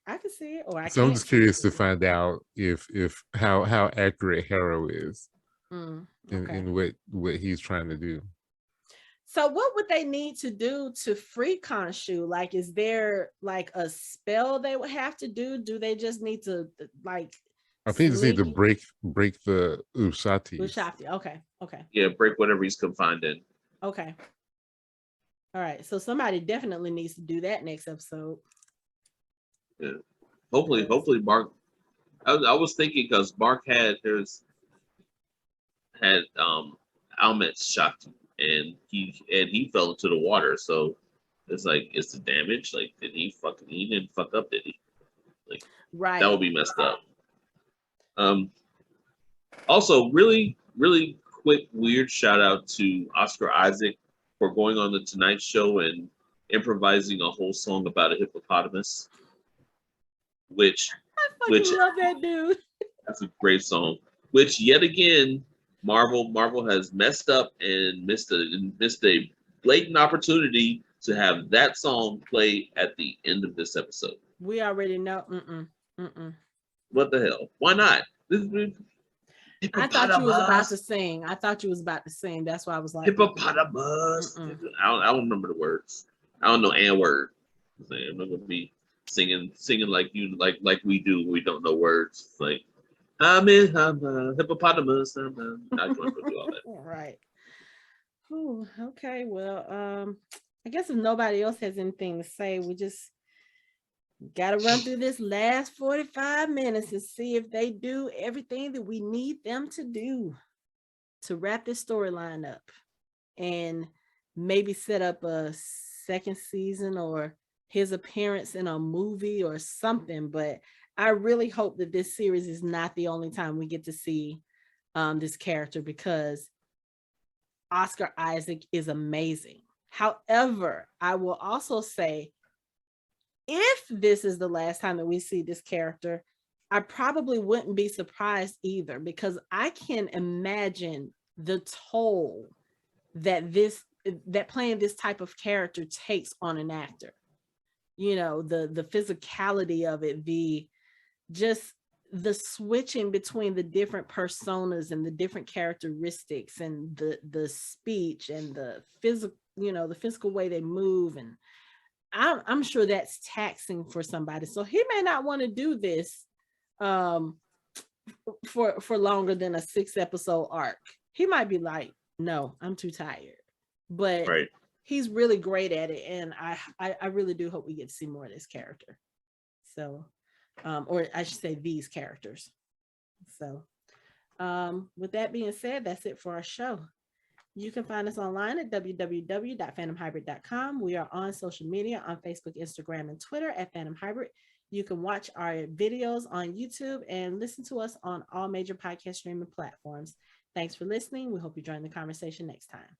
I can see it, or I So I'm can't just see curious to it. find out if how accurate Harrow is Okay. in what he's trying to do. So what would they need to do to free Khonshu? Like, is there like a spell they would have to do? Do they just need to like I think you just need to sneak break the Ushatis. Ushafti? Okay. Okay. Yeah, break whatever he's confined in. Okay. All right. So somebody definitely needs to do that next episode. Yeah. Hopefully Mark. I was thinking because Mark had Almet's shot, and he fell into the water. So it's like, it's the damage. Like, he didn't fuck up, did he? Like, that Right. would be messed up. Also, really, really quick, weird shout out to Oscar Isaac for going on the Tonight Show and improvising a whole song about a hippopotamus, which I which fucking love that dude. that's a great song. Which yet again, Marvel has messed up and missed a blatant opportunity to have that song play at the end of this episode. We already know. Mm-mm. What the hell? Why not? I thought you was about to Hippopotamus. sing. I thought you was about to sing. That's why I was like, Hippopotamus. mm-mm. I don't remember the words. I don't know a word. I'm not gonna be singing like you like we do. We don't know words. Like, I'm a hippopotamus. I'm not going to do all that. All right. Ooh, okay. Well, I guess if nobody else has anything to say, we just got to run through this last 45 minutes and see if they do everything that we need them to do to wrap this storyline up and maybe set up a second season or his appearance in a movie or something. But I really hope that this series is not the only time we get to see this character, because Oscar Isaac is amazing. However, I will also say, if this is the last time that we see this character, I probably wouldn't be surprised either, because I can imagine the toll that playing this type of character takes on an actor. You know, the physicality of it, the switching between the different personas and the different characteristics, and the speech and the physical way they move, and I'm sure that's taxing for somebody. So he may not want to do this for longer than a 6-episode arc. He might be like, no, I'm too tired. But Right. he's really great at it, and I really do hope we get to see more of this character. So, or I should say these characters. So, with that being said, that's it for our show. You can find us online at www.fandomhybrid.com. We are on social media on Facebook, Instagram, and Twitter at Fandom Hybrid. You can watch our videos on YouTube and listen to us on all major podcast streaming platforms. Thanks for listening. We hope you join the conversation next time.